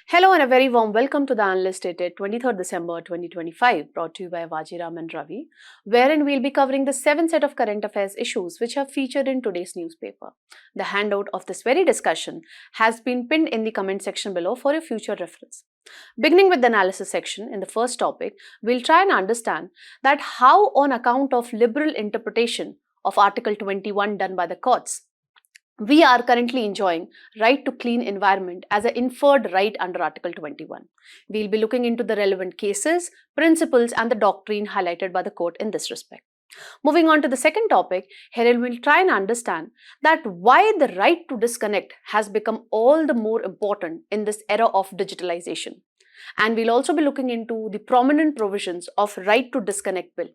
Hello and a very warm welcome to the Analyst dated 23rd December 2025, brought to you by Vajiram and Ravi, wherein we'll be covering the 7 set of current affairs issues which have featured in today's newspaper. The handout of this very discussion has been pinned in the comment section below for your future reference. Beginning with the analysis section, in the first topic, we'll try and understand that how, on account of liberal interpretation of Article 21 done by the courts, we are currently enjoying right to clean environment as an inferred right under Article 21. We'll be looking into the relevant cases, principles and the doctrine highlighted by the court in this respect. Moving on to the second topic, here we'll try and understand that why the right to disconnect has become all the more important in this era of digitalization. And we'll also be looking into the prominent provisions of right to disconnect bill.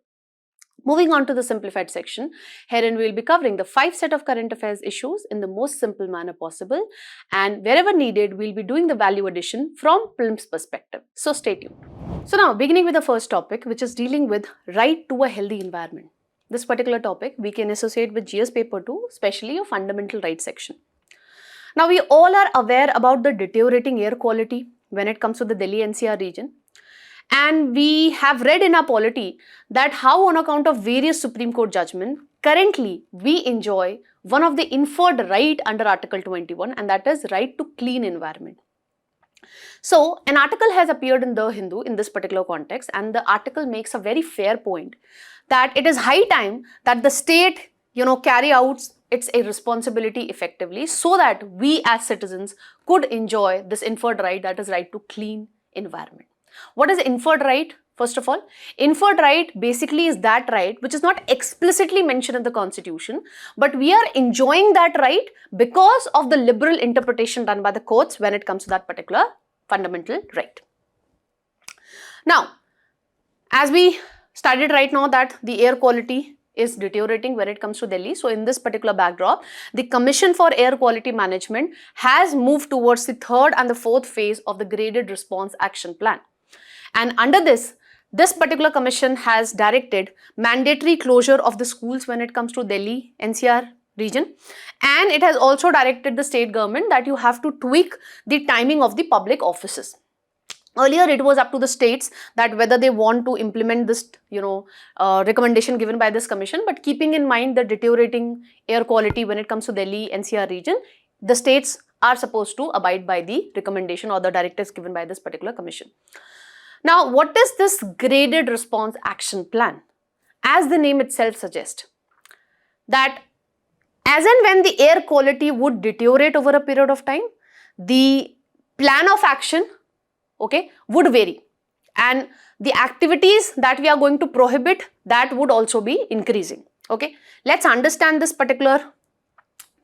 Moving on to the simplified section, herein we will be covering the 5 set of current affairs issues in the most simple manner possible, and wherever needed, we will be doing the value addition from PLM's perspective. So stay tuned. So now, beginning with the first topic, which is dealing with right to a healthy environment. This particular topic we can associate with GS paper 2, especially a fundamental rights section. Now, we all are aware about the deteriorating air quality when it comes to the Delhi NCR region. And we have read in our polity that how, on account of various Supreme Court judgments, currently we enjoy one of the inferred right under Article 21, and that is right to clean environment. So an article has appeared in The Hindu in this particular context, and the article makes a very fair point that it is high time that the state carry out its responsibility effectively so that we as citizens could enjoy this inferred right, that is right to clean environment. What is inferred right? First of all, inferred right basically is that right which is not explicitly mentioned in the constitution, but we are enjoying that right because of the liberal interpretation done by the courts when it comes to that particular fundamental right. Now, as we studied right now that the air quality is deteriorating when it comes to Delhi. So in this particular backdrop, the Commission for Air Quality Management has moved towards the 3rd and the 4th phase of the Graded Response Action Plan. And under this particular commission has directed mandatory closure of the schools when it comes to Delhi NCR region, and it has also directed the state government that you have to tweak the timing of the public offices. Earlier, it was up to the states that whether they want to implement this, recommendation given by this commission, but keeping in mind the deteriorating air quality when it comes to Delhi NCR region, the states are supposed to abide by the recommendation or the directives given by this particular commission. Now, what is this Graded Response Action Plan? As the name itself suggests, that as and when the air quality would deteriorate over a period of time, the plan of action, would vary. And the activities that we are going to prohibit, that would also be increasing. Let's understand this particular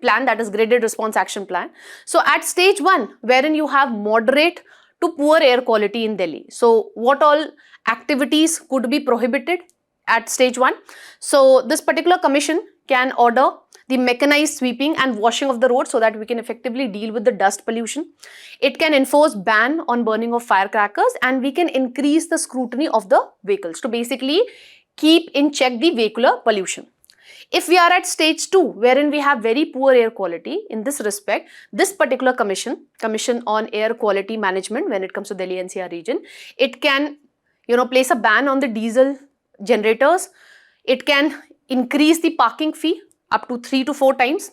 plan, that is Graded Response Action Plan. So at stage 1, wherein you have moderate to poor air quality in Delhi. So what all activities could be prohibited at stage 1? So this particular commission can order the mechanized sweeping and washing of the road so that we can effectively deal with the dust pollution. It can enforce ban on burning of firecrackers, and we can increase the scrutiny of the vehicles to basically keep in check the vehicular pollution. If we are at stage 2, wherein we have very poor air quality, in this respect, this particular Commission on Air Quality Management when it comes to Delhi NCR region, it can, place a ban on the diesel generators. It can increase the parking fee up to 3 to 4 times.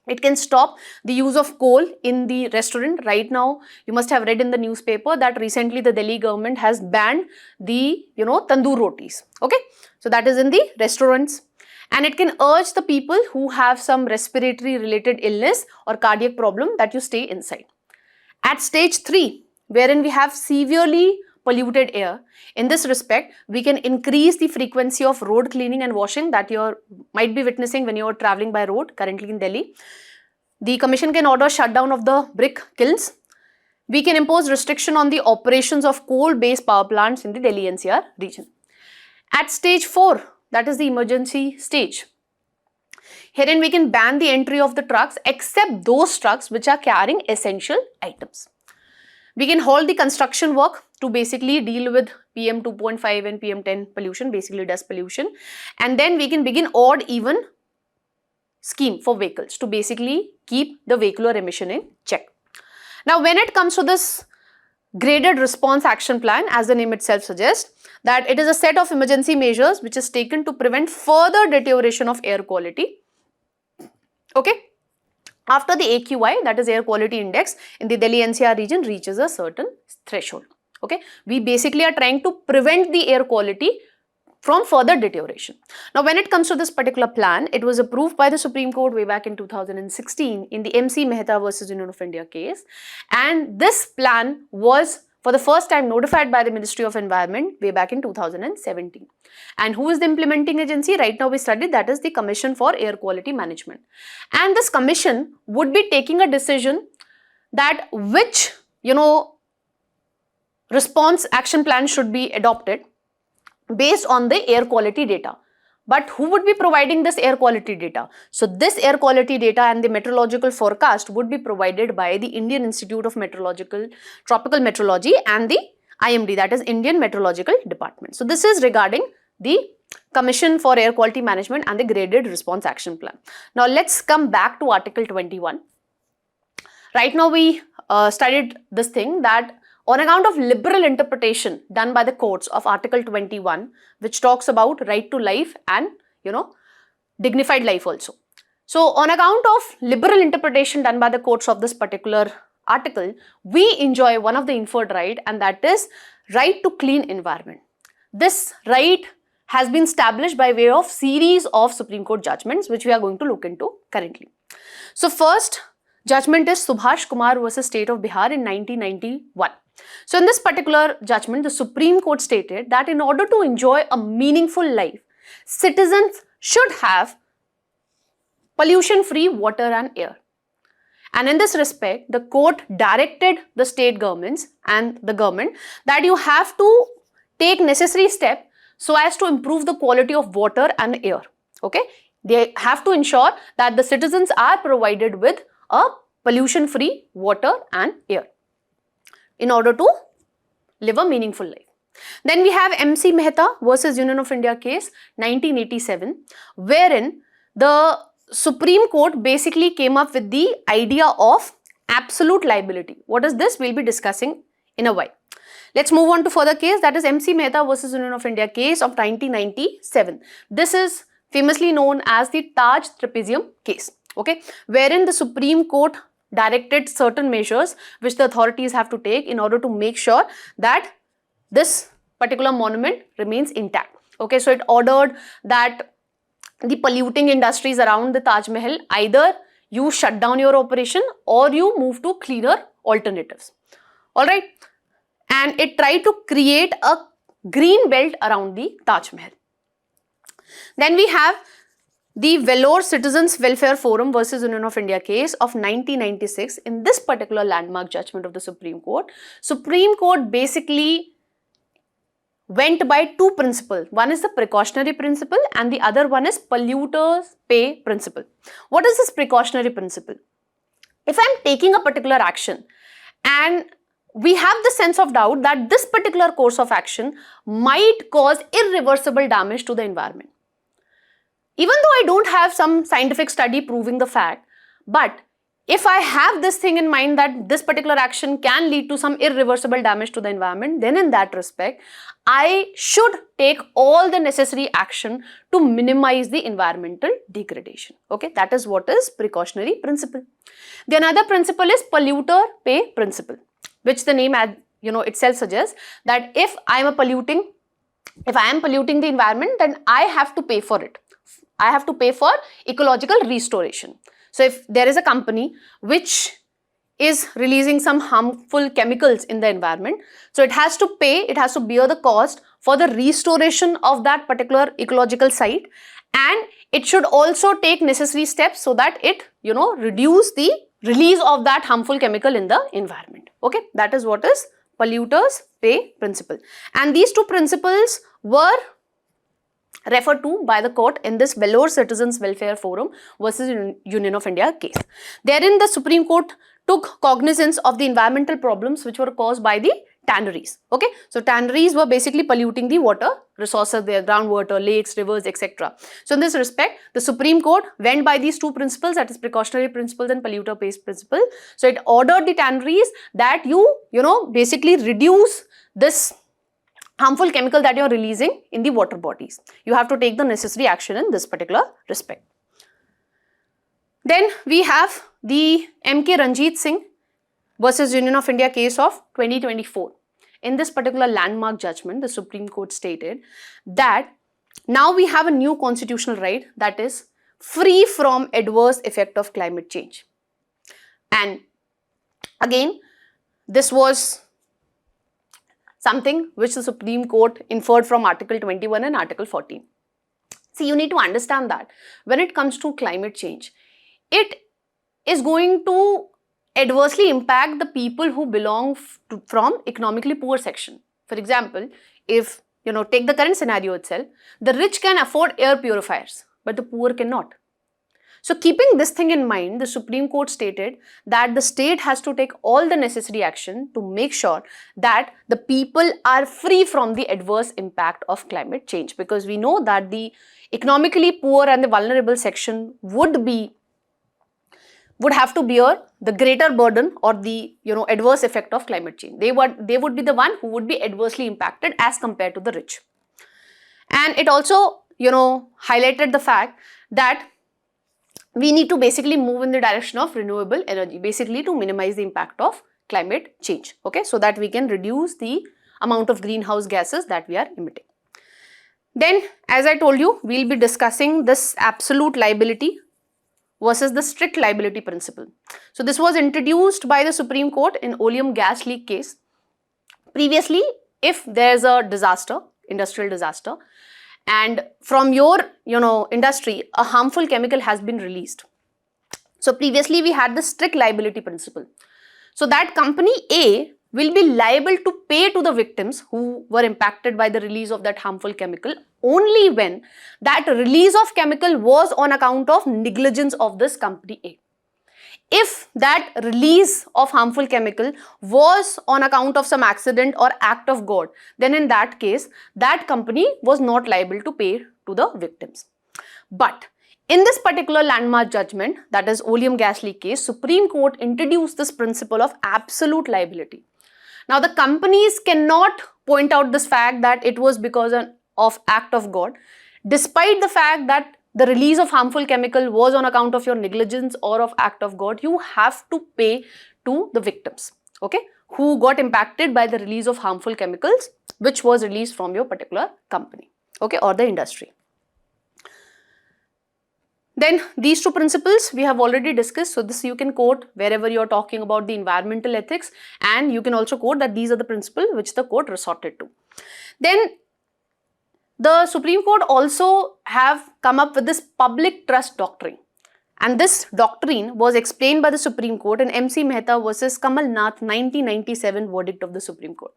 It can stop the use of coal in the restaurant. Right now, you must have read in the newspaper that recently the Delhi government has banned the, tandoor rotis. So that is in the restaurants. And it can urge the people who have some respiratory related illness or cardiac problem that you stay inside. At stage 3, wherein we have severely polluted air, in this respect, we can increase the frequency of road cleaning and washing that you might be witnessing when you are traveling by road currently in Delhi. The commission can order shutdown of the brick kilns. We can impose restriction on the operations of coal-based power plants in the Delhi NCR region. At stage 4, that is the emergency stage. Herein we can ban the entry of the trucks except those trucks which are carrying essential items. We can halt the construction work to basically deal with PM 2.5 and PM 10 pollution, basically dust pollution. And then we can begin odd, even scheme for vehicles to basically keep the vehicular emission in check. Now, when it comes to this graded response action plan, as the name itself suggests, that it is a set of emergency measures which is taken to prevent further deterioration of air quality. Okay. After the AQI, that is air quality index, in the Delhi NCR region reaches a certain threshold. Okay. We basically are trying to prevent the air quality from further deterioration. Now, when it comes to this particular plan, it was approved by the Supreme Court way back in 2016 in the MC Mehta versus Union of India case, and this plan was for the first time notified by the Ministry of Environment way back in 2017. And who is the implementing agency? Right now we studied, that is the Commission for Air Quality Management. And this commission would be taking a decision that which, response action plan should be adopted based on the air quality data. But who would be providing this air quality data? So this air quality data and the meteorological forecast would be provided by the Indian Institute of Tropical Meteorology and the IMD, that is Indian Meteorological Department. So this is regarding the Commission for Air Quality Management and the Graded Response Action Plan. Now let's come back to Article 21. Right now we studied this thing that on account of liberal interpretation done by the courts of Article 21, which talks about right to life and, dignified life also. So, on account of liberal interpretation done by the courts of this particular article, we enjoy one of the inferred right, and that is right to clean environment. This right has been established by way of series of Supreme Court judgments, which we are going to look into currently. So, first judgment is Subhash Kumar versus State of Bihar in 1991. So in this particular judgment, the Supreme Court stated that in order to enjoy a meaningful life, citizens should have pollution-free water and air. And in this respect, the court directed the state governments and the government that you have to take necessary steps so as to improve the quality of water and air. Okay, they have to ensure that the citizens are provided with a pollution-free water and air in order to live a meaningful life. Then we have MC Mehta versus Union of India case 1987, wherein the Supreme Court basically came up with the idea of absolute liability. What is this? We'll be discussing in a while. Let's move on to further case, that is MC Mehta versus Union of India case of 1997. This is famously known as the Taj Trapezium case, okay, wherein the Supreme Court directed certain measures which the authorities have to take in order to make sure that this particular monument remains intact. Okay, so it ordered that the polluting industries around the Taj Mahal, either you shut down your operation or you move to cleaner alternatives. Alright, and it tried to create a green belt around the Taj Mahal. Then we have the Vellore Citizens Welfare Forum versus Union of India case of 1996. In this particular landmark judgment of the Supreme Court basically went by two principles. One is the precautionary principle and the other one is polluters pay principle. What is this precautionary principle? If I am taking a particular action and we have the sense of doubt that this particular course of action might cause irreversible damage to the environment. Even though I don't have some scientific study proving the fact, but if I have this thing in mind that this particular action can lead to some irreversible damage to the environment, then in that respect, I should take all the necessary action to minimize the environmental degradation. Okay, that is what is precautionary principle. The another principle is polluter pay principle, which the name itself suggests that if I am polluting the environment, then I have to pay for it. I have to pay for ecological restoration. So if there is a company which is releasing some harmful chemicals in the environment, so it has to bear the cost for the restoration of that particular ecological site, and it should also take necessary steps so that it, reduce the release of that harmful chemical in the environment. Okay, that is what is polluters pay principle. And these two principles were referred to by the court in this Vellore Citizens Welfare Forum versus Union of India case. Therein, the Supreme Court took cognizance of the environmental problems which were caused by the tanneries. Okay, so tanneries were basically polluting the water resources there, groundwater, lakes, rivers, etc. So in this respect, the Supreme Court went by these two principles, that is precautionary principles and polluter pays principle. So it ordered the tanneries that basically reduce this harmful chemical that you are releasing in the water bodies. You have to take the necessary action in this particular respect. Then we have the M.K. Ranjit Singh versus Union of India case of 2024. In this particular landmark judgment, the Supreme Court stated that now we have a new constitutional right that is free from adverse effect of climate change. And again, this was something which the Supreme Court inferred from Article 21 and Article 14. See, you need to understand that when it comes to climate change, it is going to adversely impact the people who belong from economically poor section. For example, if take the current scenario itself, the rich can afford air purifiers, but the poor cannot. So keeping this thing in mind, the Supreme Court stated that the state has to take all the necessary action to make sure that the people are free from the adverse impact of climate change, because we know that the economically poor and the vulnerable section would have to bear the greater burden or the adverse effect of climate change. They would be the one who would be adversely impacted as compared to the rich. And it also highlighted the fact that we need to basically move in the direction of renewable energy, basically to minimize the impact of climate change, okay, so that we can reduce the amount of greenhouse gases that we are emitting. Then, as I told you, we'll be discussing this absolute liability versus the strict liability principle. So this was introduced by the Supreme Court in oleum gas leak case. Previously, if there's a disaster, industrial disaster, and from your industry a harmful chemical has been released. So previously we had the strict liability principle. So that company A will be liable to pay to the victims who were impacted by the release of that harmful chemical only when that release of chemical was on account of negligence of this company A. If that release of harmful chemical was on account of some accident or act of God, then in that case, that company was not liable to pay to the victims. But in this particular landmark judgment, that is oleum gas leak case, Supreme Court introduced this principle of absolute liability. Now the companies cannot point out this fact that it was because of act of God, despite the fact that the release of harmful chemical was on account of your negligence or of act of God. You have to pay to the victims, okay, who got impacted by the release of harmful chemicals which was released from your particular company, okay, or the industry. Then these two principles we have already discussed. So this you can quote wherever you are talking about the environmental ethics, and you can also quote that these are the principles which the court resorted to. Then the Supreme Court also have come up with this public trust doctrine, and this doctrine was explained by the Supreme Court in MC Mehta versus Kamal Nath 1997 verdict of the Supreme Court.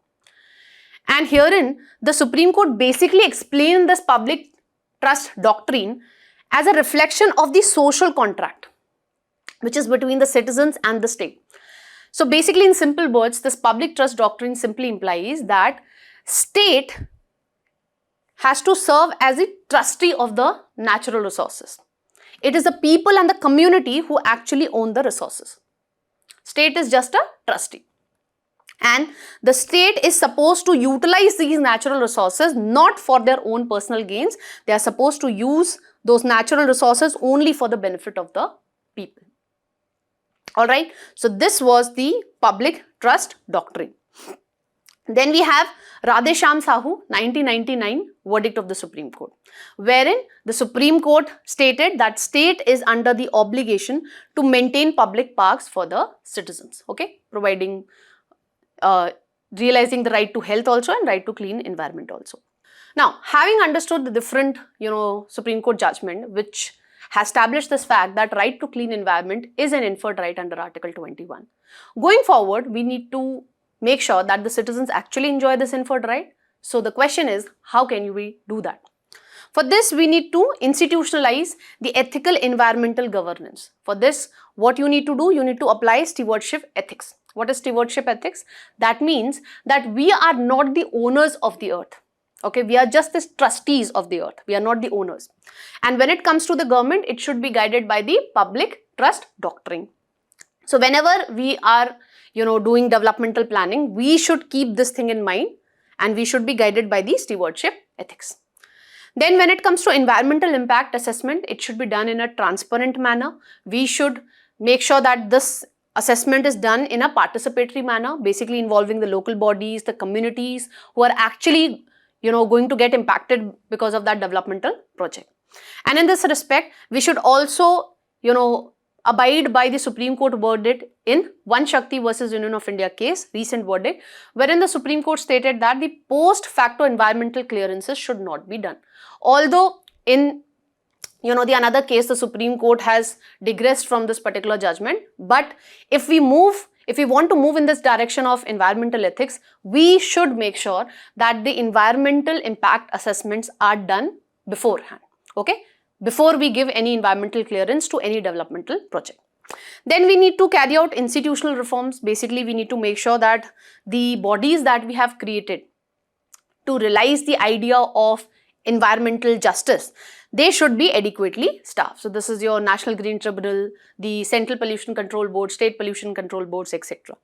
And herein the Supreme Court basically explained this public trust doctrine as a reflection of the social contract which is between the citizens and the state. So basically, in simple words, this public trust doctrine simply implies that state has to serve as a trustee of the natural resources. It is the people and the community who actually own the resources. State is just a trustee. And the state is supposed to utilize these natural resources not for their own personal gains. They are supposed to use those natural resources only for the benefit of the people. Alright, so this was the public trust doctrine. Then we have Radheshyam Sahu 1999 verdict of the Supreme Court, wherein the Supreme Court stated that state is under the obligation to maintain public parks for the citizens, okay, providing, realizing the right to health also and right to clean environment also. Now, having understood the different, Supreme Court judgment which has established this fact that right to clean environment is an inferred right under Article 21. Going forward, we need to make sure that the citizens actually enjoy this inferred right. So the question is, how can we do that? For this, we need to institutionalize the ethical environmental governance. For this, what you need to do, you need to apply stewardship ethics. What is stewardship ethics? That means that we are not the owners of the earth. Okay, we are just the trustees of the earth. We are not the owners. And when it comes to the government, it should be guided by the public trust doctrine. So whenever we are, doing developmental planning, we should keep this thing in mind and we should be guided by the stewardship ethics. Then when it comes to environmental impact assessment, it should be done in a transparent manner. We should make sure that this assessment is done in a participatory manner, basically involving the local bodies, the communities who are actually, going to get impacted because of that developmental project. And in this respect, we should also, abide by the Supreme Court verdict in One Shakti versus Union of India case, recent verdict, wherein the Supreme Court stated that the post facto environmental clearances should not be done. Although in the another case, the Supreme Court has digressed from this particular judgment, but if we want to move in this direction of environmental ethics, we should make sure that the environmental impact assessments are done beforehand, okay, before we give any environmental clearance to any developmental project. Then we need to carry out institutional reforms. Basically, we need to make sure that the bodies that we have created to realize the idea of environmental justice, they should be adequately staffed. So this is your National Green Tribunal, the Central Pollution Control Board, State Pollution Control Boards, etc.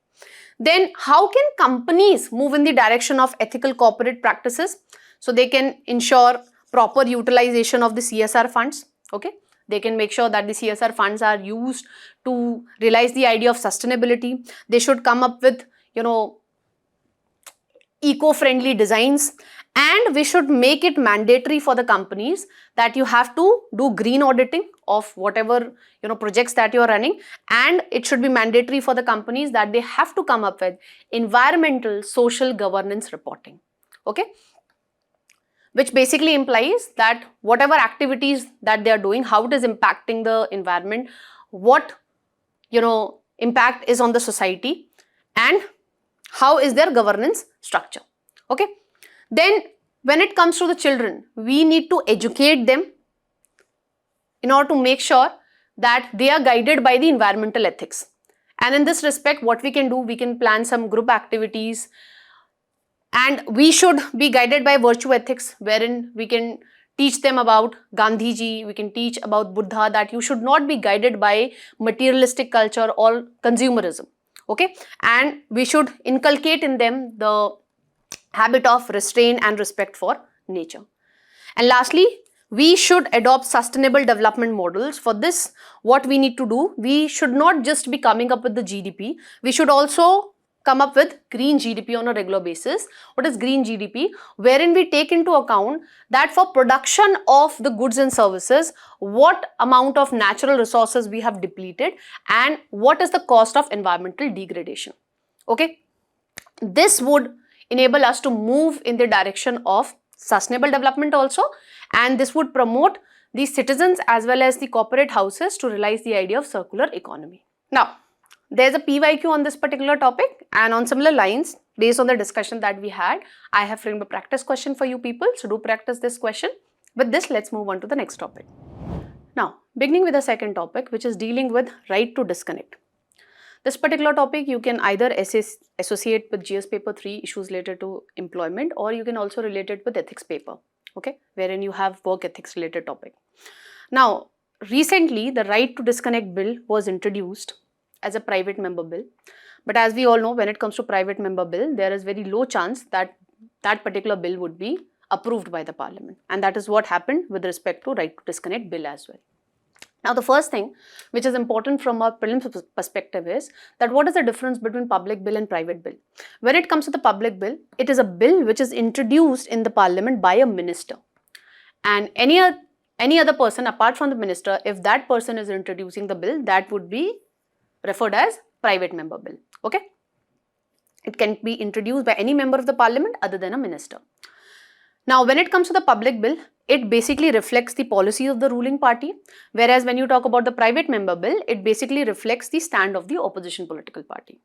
Then how can companies move in the direction of ethical corporate practices? So they can ensure proper utilization of the CSR funds, okay? They can make sure that the CSR funds are used to realize the idea of sustainability. They should come up with, eco-friendly designs, and we should make it mandatory for the companies that you have to do green auditing of whatever projects that you are running, and it should be mandatory for the companies that they have to come up with environmental social governance reporting, okay, which basically implies that whatever activities that they are doing, how it is impacting the environment, what impact is on the society, and how is their governance structure, okay. Then when it comes to the children, we need to educate them in order to make sure that they are guided by the environmental ethics. And in this respect, what we can do, we can plan some group activities, and we should be guided by virtue ethics, wherein we can teach them about Gandhiji, we can teach about Buddha, that you should not be guided by materialistic culture or consumerism, okay. And we should inculcate in them the habit of restraint and respect for nature. And lastly, we should adopt sustainable development models. For this, what we need to do, we should not just be coming up with the GDP, we should also come up with green GDP on a regular basis. What is green GDP? Wherein we take into account that for production of the goods and services, what amount of natural resources we have depleted and what is the cost of environmental degradation, okay. This would enable us to move in the direction of sustainable development also, and this would promote the citizens as well as the corporate houses to realize the idea of circular economy. Now, there's a PYQ on this particular topic, and on similar lines, based on the discussion that we had, I have framed a practice question for you people, so do practice this question. With this, let's move on to the next topic. Now, beginning with the second topic, which is dealing with right to disconnect. This particular topic you can either associate with GS paper 3 issues related to employment, or you can also relate it with ethics paper, okay, wherein you have work ethics related topic. Now, recently the right to disconnect bill was introduced as a private member bill, but as we all know, when it comes to private member bill, there is very low chance that that particular bill would be approved by the parliament, and that is what happened with respect to right to disconnect bill as well. Now, the first thing which is important from a prelims perspective is that what is the difference between public bill and private bill? When it comes to the public bill, it is a bill which is introduced in the parliament by a minister, and any other person apart from the minister, if that person is introducing the bill, that would be referred as private member bill, okay. It can be introduced by any member of the parliament other than a minister. Now, when it comes to the public bill, it basically reflects the policy of the ruling party, whereas when you talk about the private member bill, it basically reflects the stand of the opposition political party.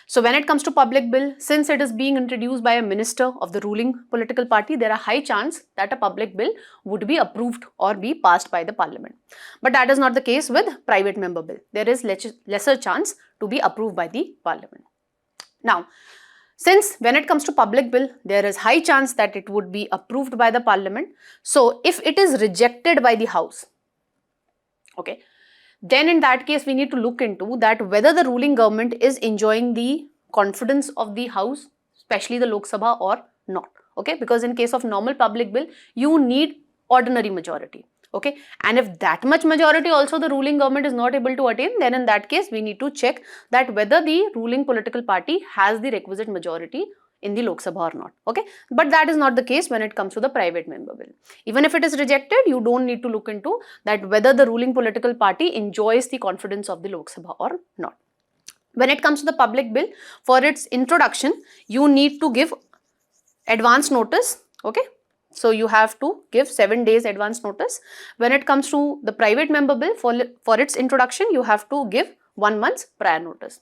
So when it comes to public bill, since it is being introduced by a minister of the ruling political party, there are high chance that a public bill would be approved or be passed by the parliament. But that is not the case with private member bill. There is lesser chance to be approved by the parliament. Now, Since when it comes to public bill, there is high chance that it would be approved by the parliament. So if it is rejected by the house, okay, then in that case we need to look into that whether the ruling government is enjoying the confidence of the house, especially the Lok Sabha, or not. Okay, because in case of normal public bill, you need ordinary majority. Okay, and if that much majority also the ruling government is not able to attain, then in that case we need to check that whether the ruling political party has the requisite majority in the Lok Sabha or not. Okay, but that is not the case when it comes to the private member bill. Even if it is rejected, you don't need to look into that whether the ruling political party enjoys the confidence of the Lok Sabha or not. When it comes to the public bill, for its introduction, you need to give advance notice. Okay, so you have to give 7 days advance notice. When it comes to the private member bill, for its introduction, you have to give 1 month's prior notice.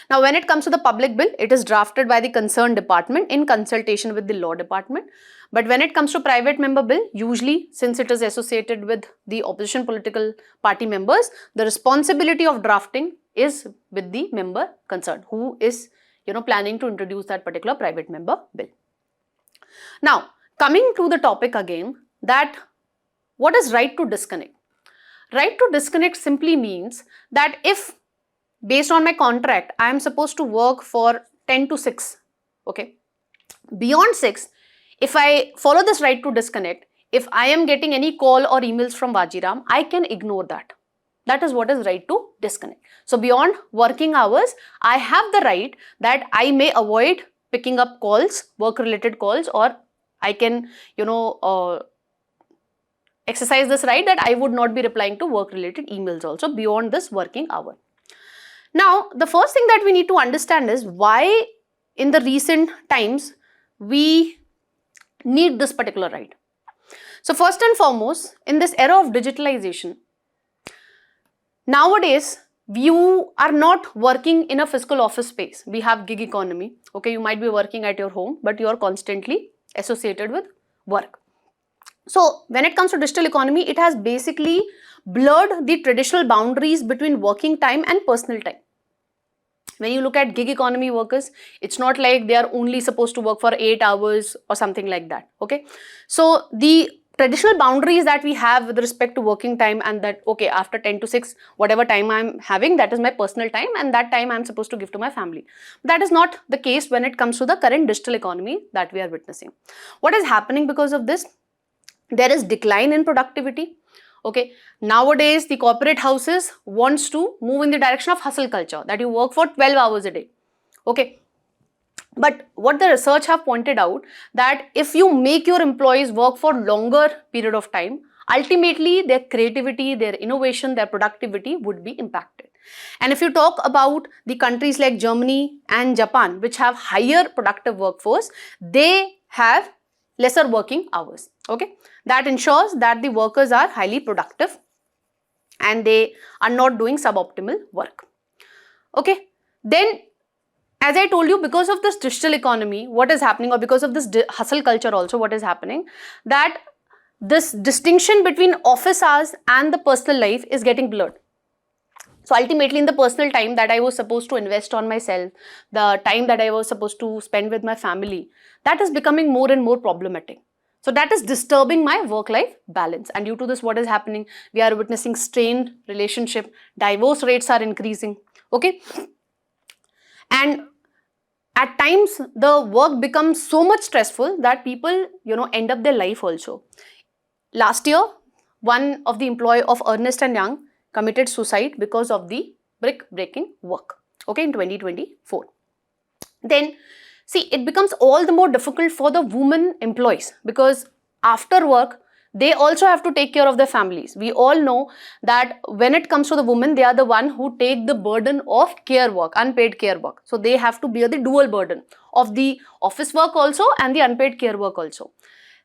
Now, when it comes to the public bill, it is drafted by the concerned department in consultation with the law department. But when it comes to private member bill, usually since it is associated with the opposition political party members, the responsibility of drafting is with the member concerned who is planning to introduce that particular private member bill. Now, coming to the topic again, that what is right to disconnect? Right to disconnect simply means that if based on my contract, I am supposed to work for 10 to 6, okay. Beyond 6, if I follow this right to disconnect, if I am getting any call or emails from Vajiram, I can ignore that. That is what is right to disconnect. So beyond working hours, I have the right that I may avoid picking up calls, work-related calls, or I can, exercise this right that I would not be replying to work-related emails also beyond this working hour. Now, the first thing that we need to understand is why in the recent times we need this particular right. So first and foremost, in this era of digitalization, nowadays you are not working in a physical office space. We have gig economy. Okay, you might be working at your home, but you are constantly associated with work. So when it comes to digital economy, it has basically blurred the traditional boundaries between working time and personal time. When you look at gig economy workers, it's not like they are only supposed to work for 8 hours or something like that. Okay, so the traditional boundaries that we have with respect to working time, and that okay, after 10 to 6, whatever time I'm having, that is my personal time, and that time I'm supposed to give to my family. That is not the case when it comes to the current digital economy that we are witnessing. What is happening because of this? There is decline in productivity. Okay, nowadays the corporate houses wants to move in the direction of hustle culture, that you work for 12 hours a day. Okay, but what the research have pointed out, that if you make your employees work for longer period of time, ultimately their creativity, their innovation, their productivity would be impacted. And if you talk about the countries like Germany and Japan, which have higher productive workforce, they have lesser working hours. Okay, that ensures that the workers are highly productive and they are not doing suboptimal work. Okay, then as I told you, because of this digital economy, what is happening, or because of this hustle culture also, what is happening, that this distinction between office hours and the personal life is getting blurred. So ultimately, in the personal time that I was supposed to invest on myself, the time that I was supposed to spend with my family, that is becoming more and more problematic. So that is disturbing my work-life balance. And due to this, what is happening? We are witnessing strained relationship, divorce rates are increasing. Okay. And at times, the work becomes so much stressful that people, end up their life also. Last year, one of the employee of Ernst & Young committed suicide because of the brick-breaking work. Okay, in 2024. Then, see, it becomes all the more difficult for the women employees, because after work, they also have to take care of their families. We all know that when it comes to the women, they are the one who take the burden of care work, unpaid care work. So they have to bear the dual burden of the office work also and the unpaid care work also.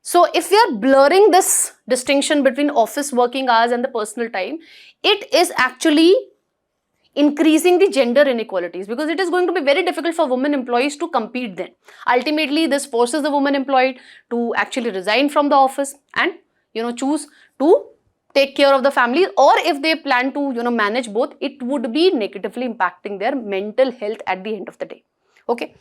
So if we are blurring this distinction between office working hours and the personal time, it is actually increasing the gender inequalities, because it is going to be very difficult for women employees to compete then. Ultimately, this forces the woman employed to actually resign from the office and choose to take care of the family, or if they plan to manage both, it would be negatively impacting their mental health at the end of the day. Okay.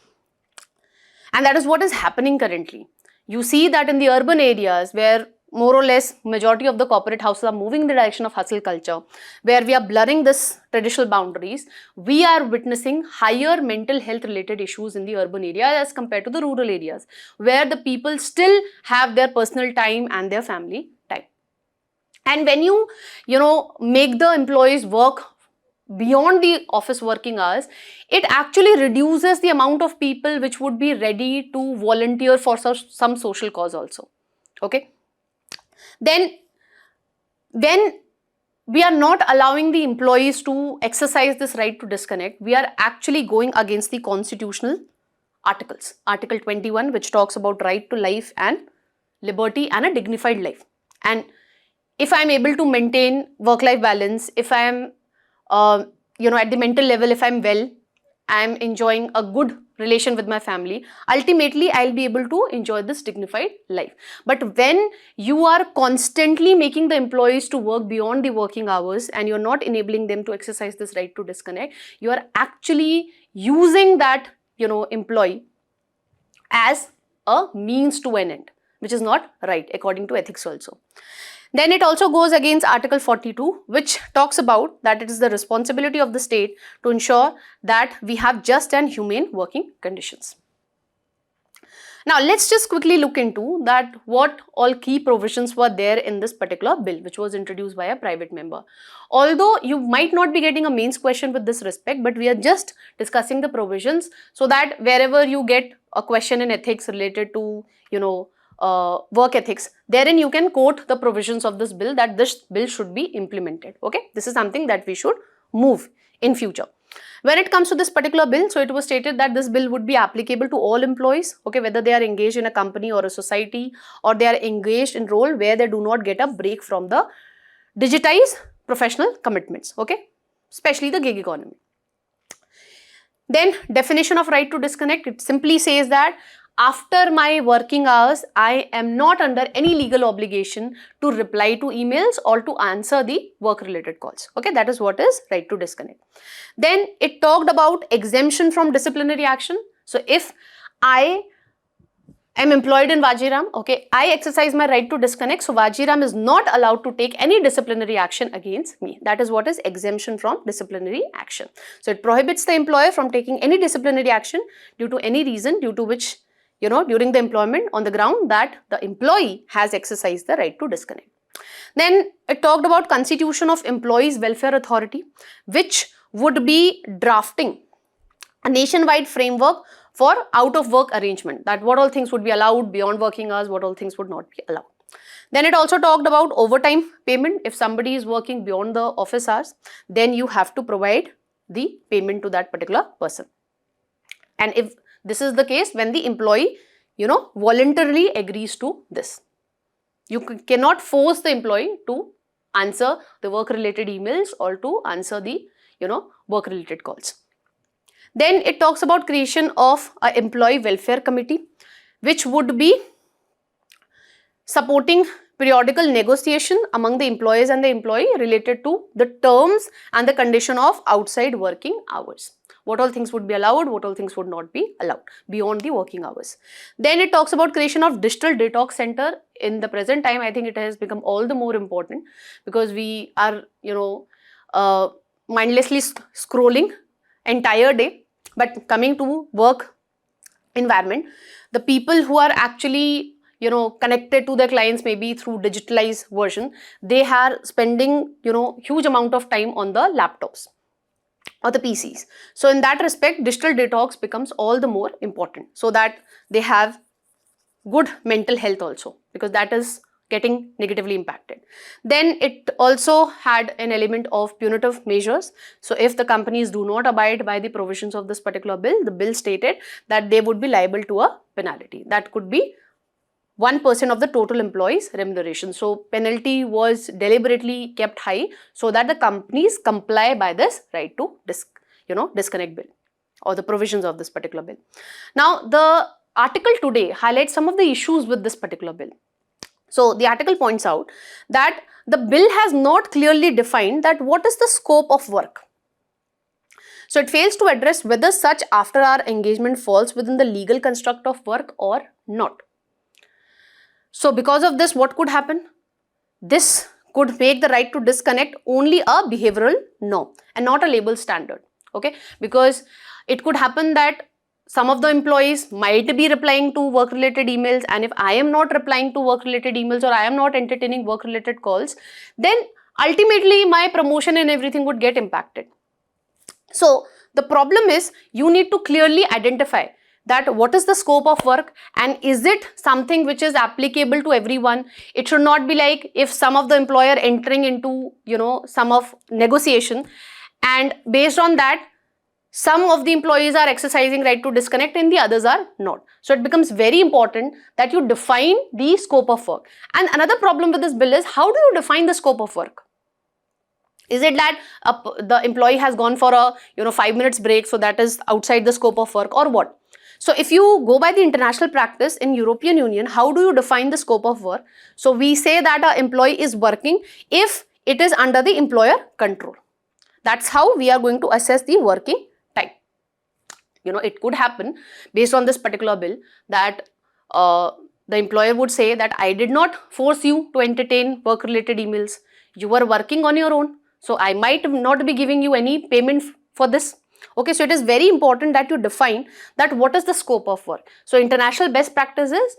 And that is what is happening currently. You see that in the urban areas where more or less majority of the corporate houses are moving in the direction of hustle culture, where we are blurring this traditional boundaries, we are witnessing higher mental health related issues in the urban area as compared to the rural areas, where the people still have their personal time and their family time. And when you make the employees work beyond the office working hours, it actually reduces the amount of people which would be ready to volunteer for some social cause also. Okay. Then when we are not allowing the employees to exercise this right to disconnect, we are actually going against the constitutional articles. Article 21, which talks about right to life and liberty and a dignified life. And if I am able to maintain work-life balance, if I am at the mental level, if I'm well, I'm enjoying a good relation with my family, ultimately I'll be able to enjoy this dignified life. But when you are constantly making the employees to work beyond the working hours and you're not enabling them to exercise this right to disconnect, you are actually using that employee as a means to an end, which is not right according to ethics also. Then it also goes against Article 42, which talks about that it is the responsibility of the state to ensure that we have just and humane working conditions. Now, let's just quickly look into that what all key provisions were there in this particular bill, which was introduced by a private member. Although you might not be getting a mains question with this respect, but we are just discussing the provisions so that wherever you get a question in ethics related to, work ethics, therein you can quote the provisions of this bill that this bill should be implemented. Okay, this is something that we should move in future. When it comes to this particular bill, so it was stated that this bill would be applicable to all employees, okay, whether they are engaged in a company or a society, or they are engaged in role where they do not get a break from the digitized professional commitments, okay, especially the gig economy. Then definition of right to disconnect, it simply says that after my working hours, I am not under any legal obligation to reply to emails or to answer the work-related calls. Okay, that is what is right to disconnect. Then it talked about exemption from disciplinary action. So if I am employed in Vajiram, okay, I exercise my right to disconnect. So Vajiram is not allowed to take any disciplinary action against me. That is what is exemption from disciplinary action. So it prohibits the employer from taking any disciplinary action due to any reason due to which during the employment on the ground that the employee has exercised the right to disconnect. Then it talked about constitution of Employees Welfare Authority, which would be drafting a nationwide framework for out of work arrangement, that what all things would be allowed beyond working hours, what all things would not be allowed. Then it also talked about overtime payment. If somebody is working beyond the office hours, then you have to provide the payment to that particular person. And if this is the case when the employee, voluntarily agrees to this. You cannot force the employee to answer the work-related emails or to answer the, work-related calls. Then it talks about creation of an employee welfare committee, which would be supporting periodical negotiation among the employees and the employee related to the terms and the condition of outside working hours. What all things would be allowed, what all things would not be allowed beyond the working hours. Then it talks about creation of digital detox center. In the present time, I think it has become all the more important because we are, mindlessly scrolling entire day. But coming to work environment, the people who are actually, connected to their clients maybe through digitalized version, they are spending, huge amount of time on the laptops or the PCs. So in that respect, digital detox becomes all the more important so that they have good mental health also, because that is getting negatively impacted. Then it also had an element of punitive measures. So if the companies do not abide by the provisions of this particular bill, the bill stated that they would be liable to a penalty. That could be 1% of the total employee's remuneration. So penalty was deliberately kept high so that the companies comply by this right to disconnect bill or the provisions of this particular bill. Now the article today highlights some of the issues with this particular bill. So the article points out that the bill has not clearly defined that what is the scope of work. So it fails to address whether such after hour engagement falls within the legal construct of work or not. So because of this, what could happen? This could make the right to disconnect only a behavioral norm and not a label standard. Okay, because it could happen that some of the employees might be replying to work related emails, and if I am not replying to work related emails or I am not entertaining work related calls, then ultimately my promotion and everything would get impacted. So the problem is you need to clearly identify that what is the scope of work and is it something which is applicable to everyone. It should not be like if some of the employer entering into some of negotiation, and based on that some of the employees are exercising right to disconnect and the others are not. So it becomes very important that you define the scope of work. And another problem with this bill is, how do you define the scope of work? Is it that the employee has gone for a 5 minutes break, so that is outside the scope of work, or what? So if you go by the international practice in European Union, how do you define the scope of work? So we say that an employee is working if it is under the employer control. That's how we are going to assess the working time. It could happen based on this particular bill that the employer would say that I did not force you to entertain work related emails. You were working on your own. So I might not be giving you any payment for this. Okay, so it is very important that you define that what is the scope of work. So international best practice is,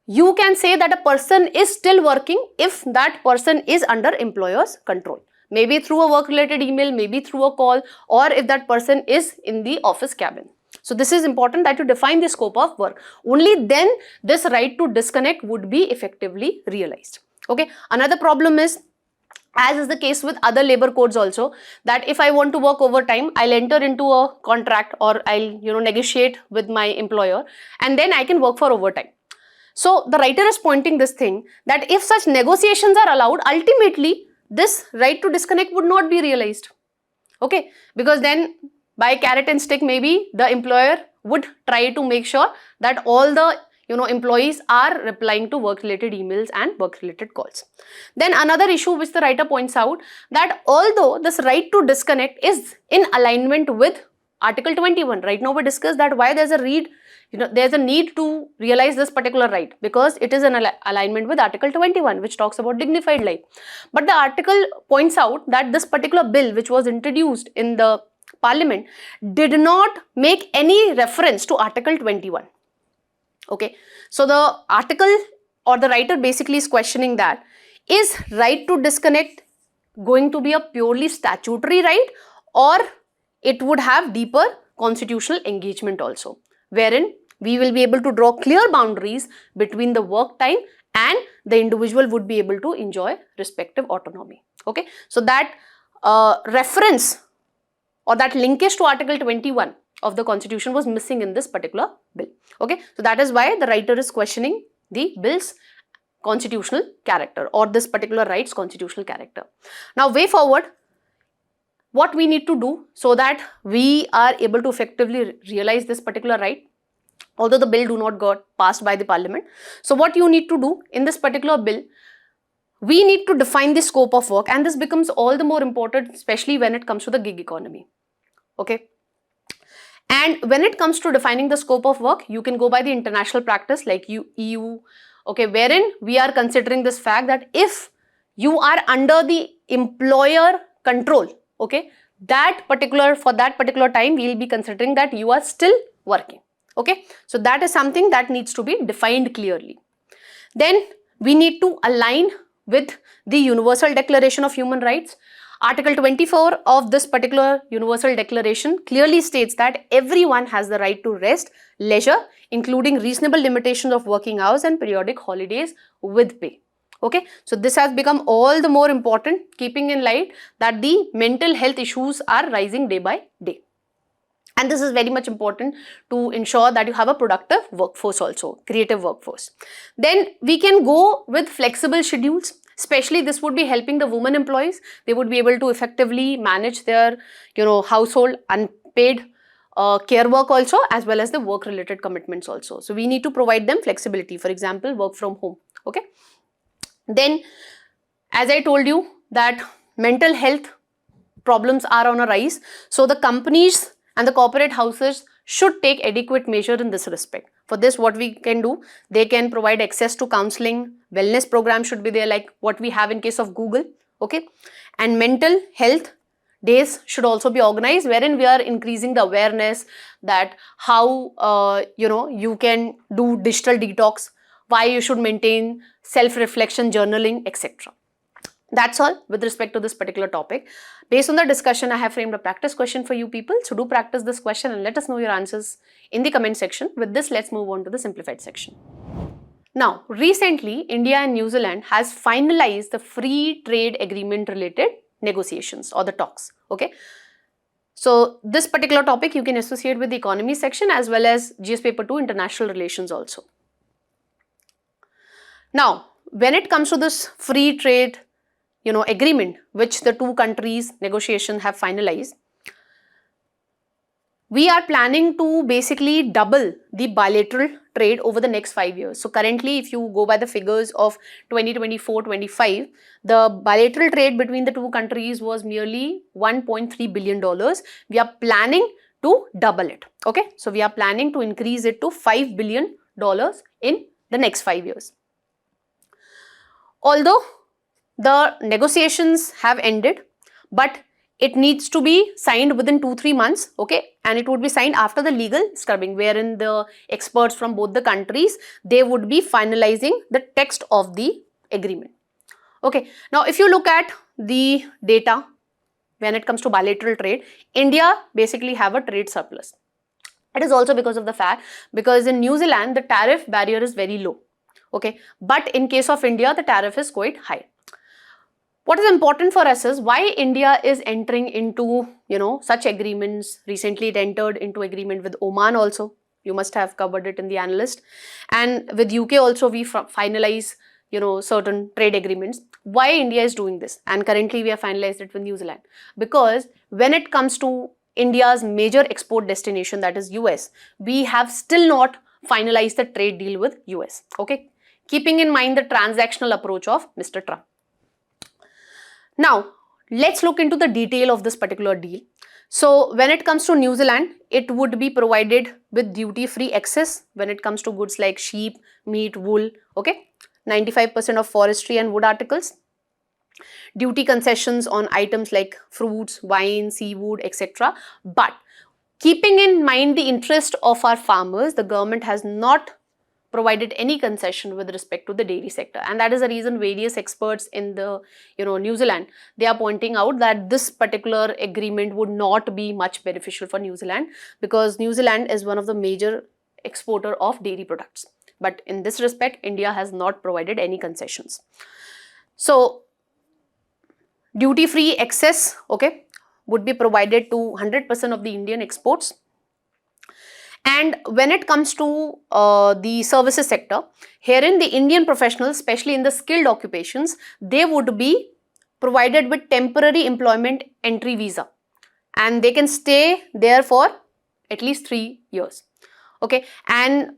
you can say that a person is still working if that person is under employer's control. Maybe through a work related email, maybe through a call, or if that person is in the office cabin. So this is important that you define the scope of work. Only then this right to disconnect would be effectively realized. Okay, another problem is, as is the case with other labor codes also, that if I want to work overtime, I'll enter into a contract or I'll negotiate with my employer and then I can work for overtime. So the writer is pointing this thing that if such negotiations are allowed, ultimately this right to disconnect would not be realized. Okay, because then by carrot and stick, maybe the employer would try to make sure that all the employees are replying to work related emails and work related calls. Then another issue which the writer points out, that although this right to disconnect is in alignment with Article 21, right now we discussed that why there's a need to realize this particular right, because it is in alignment with Article 21, which talks about dignified life. But the article points out that this particular bill which was introduced in the Parliament did not make any reference to Article 21. Okay, so the article or the writer basically is questioning that, is right to disconnect going to be a purely statutory right, or it would have deeper constitutional engagement also, wherein we will be able to draw clear boundaries between the work time and the individual would be able to enjoy respective autonomy. Okay, so that reference or that linkage to Article 21 of the Constitution was missing in this particular bill. Okay, so that is why the writer is questioning the bill's constitutional character or this particular right's constitutional character. Now, way forward, what we need to do so that we are able to effectively realize this particular right, although the bill do not got passed by the Parliament. So what you need to do in this particular bill, we need to define the scope of work, and this becomes all the more important, especially when it comes to the gig economy. Okay. And when it comes to defining the scope of work, you can go by the international practice like EU, okay, wherein we are considering this fact that if you are under the employer control, okay, for that particular time, we will be considering that you are still working. Okay, so that is something that needs to be defined clearly. Then we need to align with the Universal Declaration of Human Rights. Article 24 of this particular Universal Declaration clearly states that everyone has the right to rest, leisure, including reasonable limitations of working hours and periodic holidays with pay. Okay, so this has become all the more important, keeping in light that the mental health issues are rising day by day. And this is very much important to ensure that you have a productive workforce also, creative workforce. Then we can go with flexible schedules. Especially this would be helping the women employees. They would be able to effectively manage their, household unpaid care work also, as well as the work related commitments also. So we need to provide them flexibility, for example, work from home. Okay. Then, as I told you that mental health problems are on a rise. So the companies and the corporate houses should take adequate measure in this respect. For this, what we can do, they can provide access to counseling, wellness program should be there like what we have in case of Google, okay, and mental health days should also be organized wherein we are increasing the awareness that how you can do digital detox, why you should maintain self-reflection journaling, etc. That's all with respect to this particular topic. Based on the discussion, I have framed a practice question for you people. So do practice this question and let us know your answers in the comment section. With this, let's move on to the simplified section. Now, recently, India and New Zealand has finalized the free trade agreement related negotiations or the talks. Okay. So this particular topic you can associate with the economy section as well as GS paper 2 international relations also. Now, when it comes to this free trade agreement which the two countries negotiation have finalized, we are planning to basically double the bilateral trade over the next 5 years. So currently, if you go by the figures of 2024-25, the bilateral trade between the two countries was merely $1.3 billion. We are planning to double it. Okay, so we are planning to increase it to $5 billion in the next 5 years. Although the negotiations have ended, but it needs to be signed within 2-3 months, okay, and it would be signed after the legal scrubbing wherein the experts from both the countries, they would be finalizing the text of the agreement. Okay, now if you look at the data when it comes to bilateral trade, India basically have a trade surplus. It is also because of the fact because in New Zealand the tariff barrier is very low, okay, but in case of India the tariff is quite high. What is important for us is why India is entering into, such agreements. Recently it entered into agreement with Oman also. You must have covered it in the Analyst. And with UK also we finalize, certain trade agreements. Why India is doing this? And currently we have finalized it with New Zealand. Because when it comes to India's major export destination, that is US, we have still not finalized the trade deal with US. Okay. Keeping in mind the transactional approach of Mr. Trump. Now, let's look into the detail of this particular deal. So, when it comes to New Zealand, it would be provided with duty-free access when it comes to goods like sheep, meat, wool, okay, 95% of forestry and wood articles, duty concessions on items like fruits, wine, seafood, etc. But keeping in mind the interest of our farmers, the government has not provided any concession with respect to the dairy sector, and that is the reason various experts in the New Zealand, they are pointing out that this particular agreement would not be much beneficial for New Zealand because New Zealand is one of the major exporter of dairy products. But in this respect, India has not provided any concessions. So duty-free access, okay, would be provided to 100% of the Indian exports. And when it comes to the services sector, herein the Indian professionals, especially in the skilled occupations, they would be provided with temporary employment entry visa and they can stay there for at least 3 years. Okay, and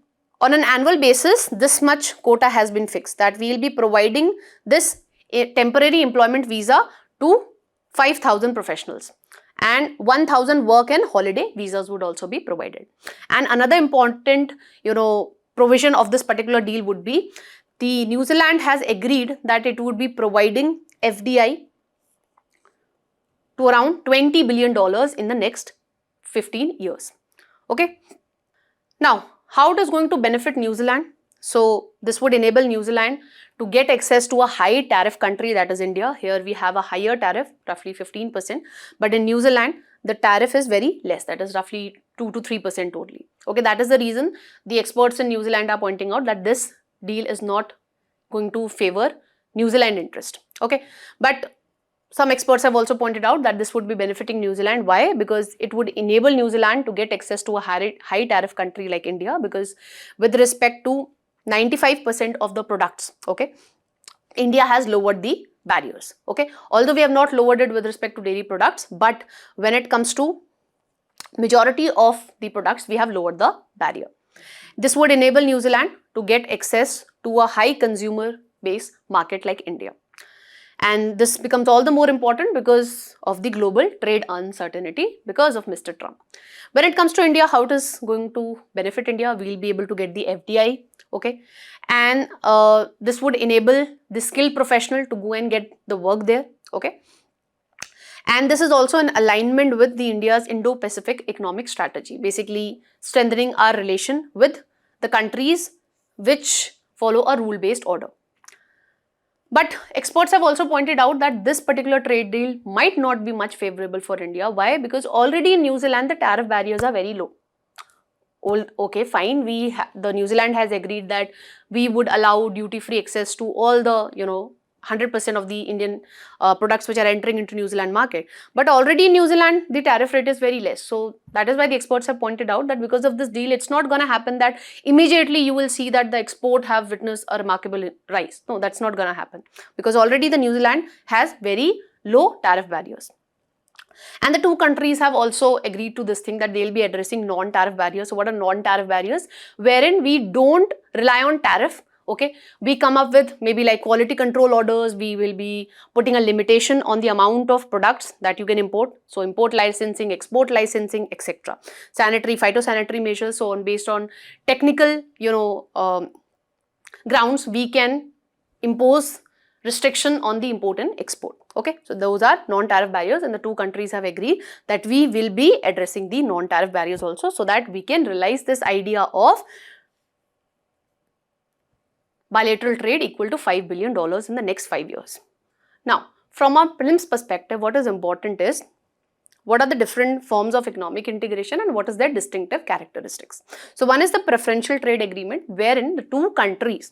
on an annual basis, this much quota has been fixed that we will be providing this temporary employment visa to 5,000 professionals. And 1,000 work and holiday visas would also be provided. And another important, provision of this particular deal would be the New Zealand has agreed that it would be providing FDI to around $20 billion in the next 15 years. Okay. Now, how it is going to benefit New Zealand? So, this would enable New Zealand to get access to a high tariff country, that is India. Here we have a higher tariff, roughly 15%, but in New Zealand, the tariff is very less, that is roughly 2 to 3% only. Okay, that is the reason the experts in New Zealand are pointing out that this deal is not going to favor New Zealand interest. Okay, but some experts have also pointed out that this would be benefiting New Zealand. Why? Because it would enable New Zealand to get access to a high tariff country like India, because with respect to 95% of the products, okay, India has lowered the barriers, okay, although we have not lowered it with respect to dairy products, but when it comes to majority of the products, we have lowered the barrier. This would enable New Zealand to get access to a high consumer base market like India. And this becomes all the more important because of the global trade uncertainty because of Mr. Trump. When it comes to India, how it is going to benefit India? We'll be able to get the FDI, okay, and this would enable the skilled professional to go and get the work there, okay. And this is also in alignment with the India's Indo-Pacific economic strategy, basically strengthening our relation with the countries which follow a rule-based order. But experts have also pointed out that this particular trade deal might not be much favorable for India. Why? Because already in New Zealand, the tariff barriers are very low. Okay, fine, the New Zealand has agreed that we would allow duty-free access to all the, 100% of the Indian products which are entering into New Zealand market. But already in New Zealand, the tariff rate is very less. So that is why the experts have pointed out that because of this deal, it's not going to happen that immediately you will see that the export have witnessed a remarkable rise. No, that's not going to happen because already the New Zealand has very low tariff barriers. And the two countries have also agreed to this thing that they'll be addressing non-tariff barriers. So what are non-tariff barriers? Wherein we don't rely on tariff. Okay, we come up with maybe like quality control orders. We will be putting a limitation on the amount of products that you can import. So import licensing, export licensing, etc. Sanitary, phytosanitary measures. So based on technical, grounds, we can impose restriction on the import and export. Okay, so those are non-tariff barriers, and the two countries have agreed that we will be addressing the non-tariff barriers also, so that we can realize this idea of bilateral trade equal to $5 billion in the next 5 years. Now, from a prelims perspective, what is important is what are the different forms of economic integration and what is their distinctive characteristics. So one is the preferential trade agreement, wherein the two countries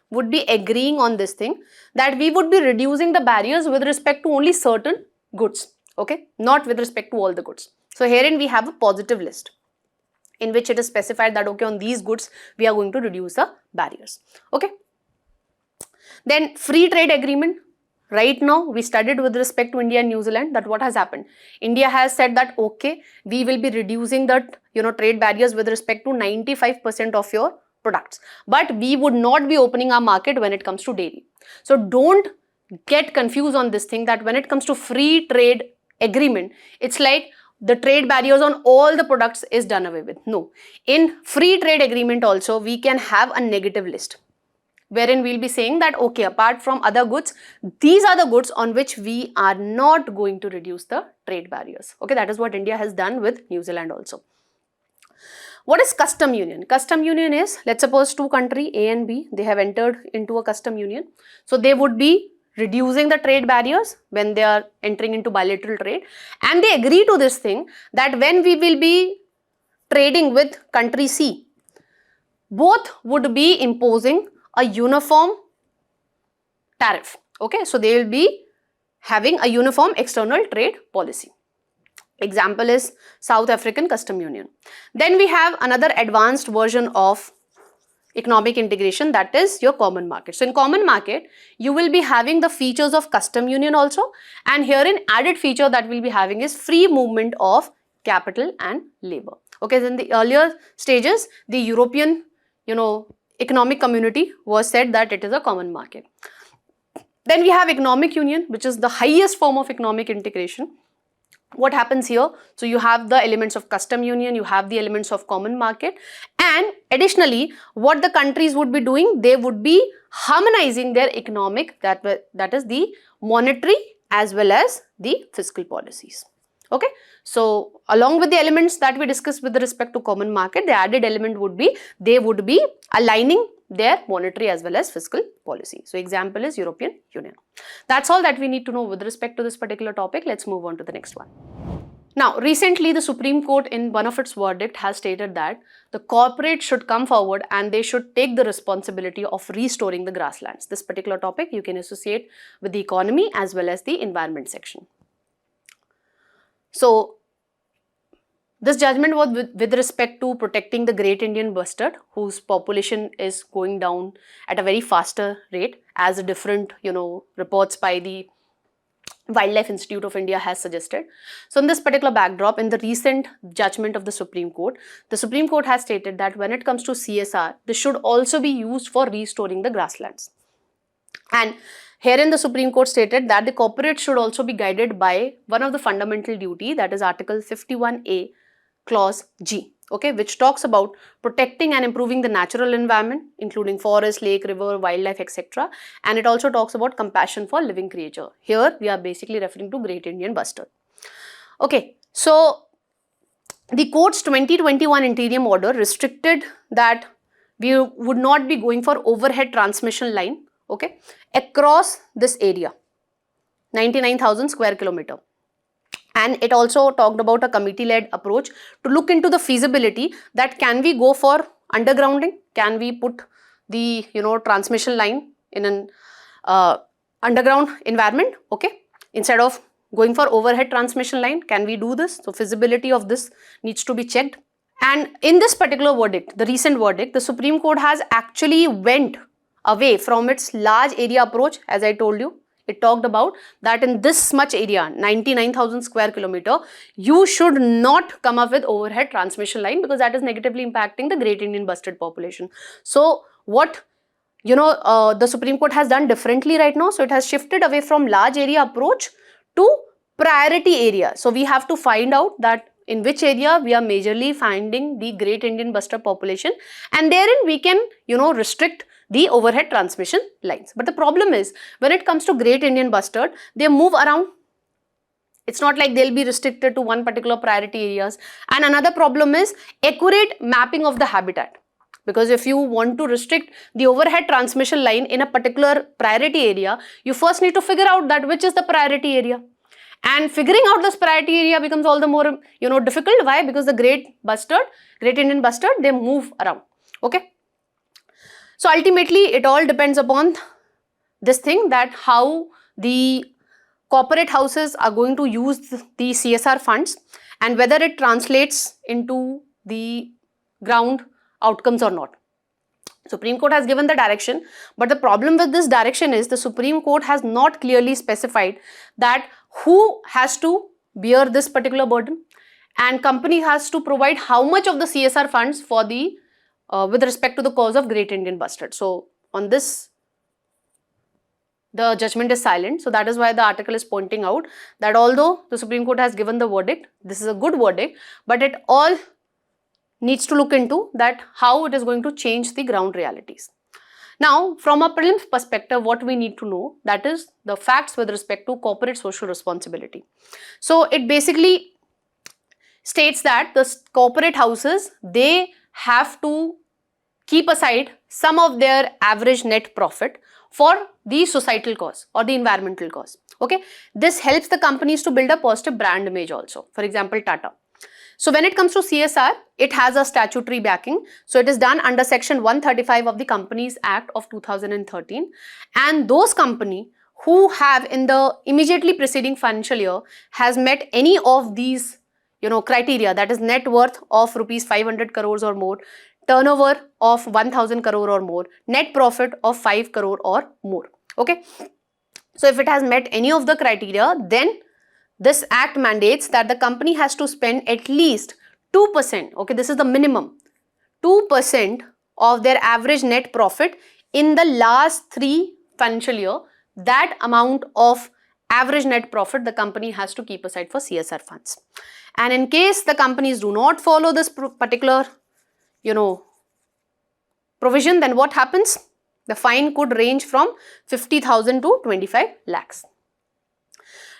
would be agreeing on this thing that we would be reducing the barriers with respect to only certain goods, okay, not with respect to all the goods. So herein we have a positive list in which it is specified that okay, on these goods we are going to reduce the barriers, okay. Then free trade agreement. Right now we studied with respect to India and New Zealand that what has happened. India has said that okay, we will be reducing that trade barriers with respect to 95% of your products, but we would not be opening our market when it comes to dairy. So don't get confused on this thing that when it comes to free trade agreement, it's like the trade barriers on all the products is done away with. No, in free trade agreement also we can have a negative list, wherein we'll be saying that okay, apart from other goods, these are the goods on which we are not going to reduce the trade barriers. Okay, that is what India has done with New Zealand also. What is custom union? Custom union is, let's suppose two countries A and B, they have entered into a custom union. So they would be reducing the trade barriers when they are entering into bilateral trade, and they agree to this thing that when we will be trading with country C, both would be imposing a uniform tariff. Okay, so they will be having a uniform external trade policy. Example is South African Custom Union. Then we have another advanced version of economic integration, that is your common market. So in common market, you will be having the features of custom union also, and here an added feature that we'll be having is free movement of capital and labor. Okay, so in the earlier stages, the European, economic community was said that it is a common market. Then we have economic union, which is the highest form of economic integration. What happens here? So you have the elements of custom union, you have the elements of common market, and additionally what the countries would be doing, they would be harmonizing their economic, that is the monetary as well as the fiscal policies. Okay, so along with the elements that we discussed with respect to common market, the added element would be they would be aligning their monetary as well as fiscal policy. So example is European Union. That's all that we need to know with respect to this particular topic. Let's move on to the next one. Now, recently the Supreme Court in one of its verdict has stated that the corporate should come forward and they should take the responsibility of restoring the grasslands. This particular topic you can associate with the economy as well as the environment section. So this judgment was with respect to protecting the great Indian bustard, whose population is going down at a very faster rate, as different reports by the Wildlife Institute of India has suggested. So in this particular backdrop, in the recent judgment of the Supreme Court has stated that when it comes to CSR, this should also be used for restoring the grasslands. And Herein the Supreme Court stated that the corporate should also be guided by one of the fundamental duty, that is Article 51A Clause G, okay, which talks about protecting and improving the natural environment, including forest, lake, river, wildlife, etc. And it also talks about compassion for living creature. Here we are basically referring to Great Indian Bustard. Okay, so the court's 2021 interim order restricted that we would not be going for overhead transmission line, okay, across this area, 99,000 square kilometer. And it also talked about a committee-led approach to look into the feasibility that can we go for undergrounding, can we put the transmission line in an underground environment, okay, instead of going for overhead transmission line, can we do this? So feasibility of this needs to be checked. And in this particular verdict, the recent verdict, the Supreme Court has actually went away from its large area approach. As I told you, it talked about that in this much area, 99,000 square kilometer, you should not come up with overhead transmission line because that is negatively impacting the Great Indian Bustard population. So what the Supreme Court has done differently right now, so it has shifted away from large area approach to priority area. So we have to find out that in which area we are majorly finding the Great Indian Bustard population, and therein we can restrict the overhead transmission lines. But the problem is, when it comes to Great Indian Bustard, they move around. It's not like they'll be restricted to one particular priority areas. And another problem is accurate mapping of the habitat. Because if you want to restrict the overhead transmission line in a particular priority area, you first need to figure out that which is the priority area. And figuring out this priority area becomes all the more difficult. Why? Because the Great Indian Bustard, they move around. Okay. So ultimately, it all depends upon this thing, that how the corporate houses are going to use the CSR funds and whether it translates into the ground outcomes or not. Supreme Court has given the direction, but the problem with this direction is the Supreme Court has not clearly specified that who has to bear this particular burden, and company has to provide how much of the CSR funds for the with respect to the cause of Great Indian Bustard. So on this, the judgment is silent. So that is why the article is pointing out that although the Supreme Court has given the verdict, this is a good verdict, but it all needs to look into that how it is going to change the ground realities. Now, from a prelims perspective, what we need to know, that is the facts with respect to corporate social responsibility. So it basically states that the corporate houses, they have to keep aside some of their average net profit for the societal cause or the environmental cause. Okay, this helps the companies to build a positive brand image also. For example, Tata. So when it comes to CSR, it has a statutory backing. So it is done under section 135 of the Companies Act of 2013. And those companies who have in the immediately preceding financial year has met any of these criteria, that is net worth of rupees 500 crores or more, turnover of 1000 crore or more, net profit of 5 crore or more. Okay. So if it has met any of the criteria, then this act mandates that the company has to spend at least 2%, okay, this is the minimum, 2% of their average net profit in the last 3 financial year. That amount of average net profit the company has to keep aside for CSR funds. And in case the companies do not follow this particular, provision, then what happens? The fine could range from 50,000 to 25 lakhs.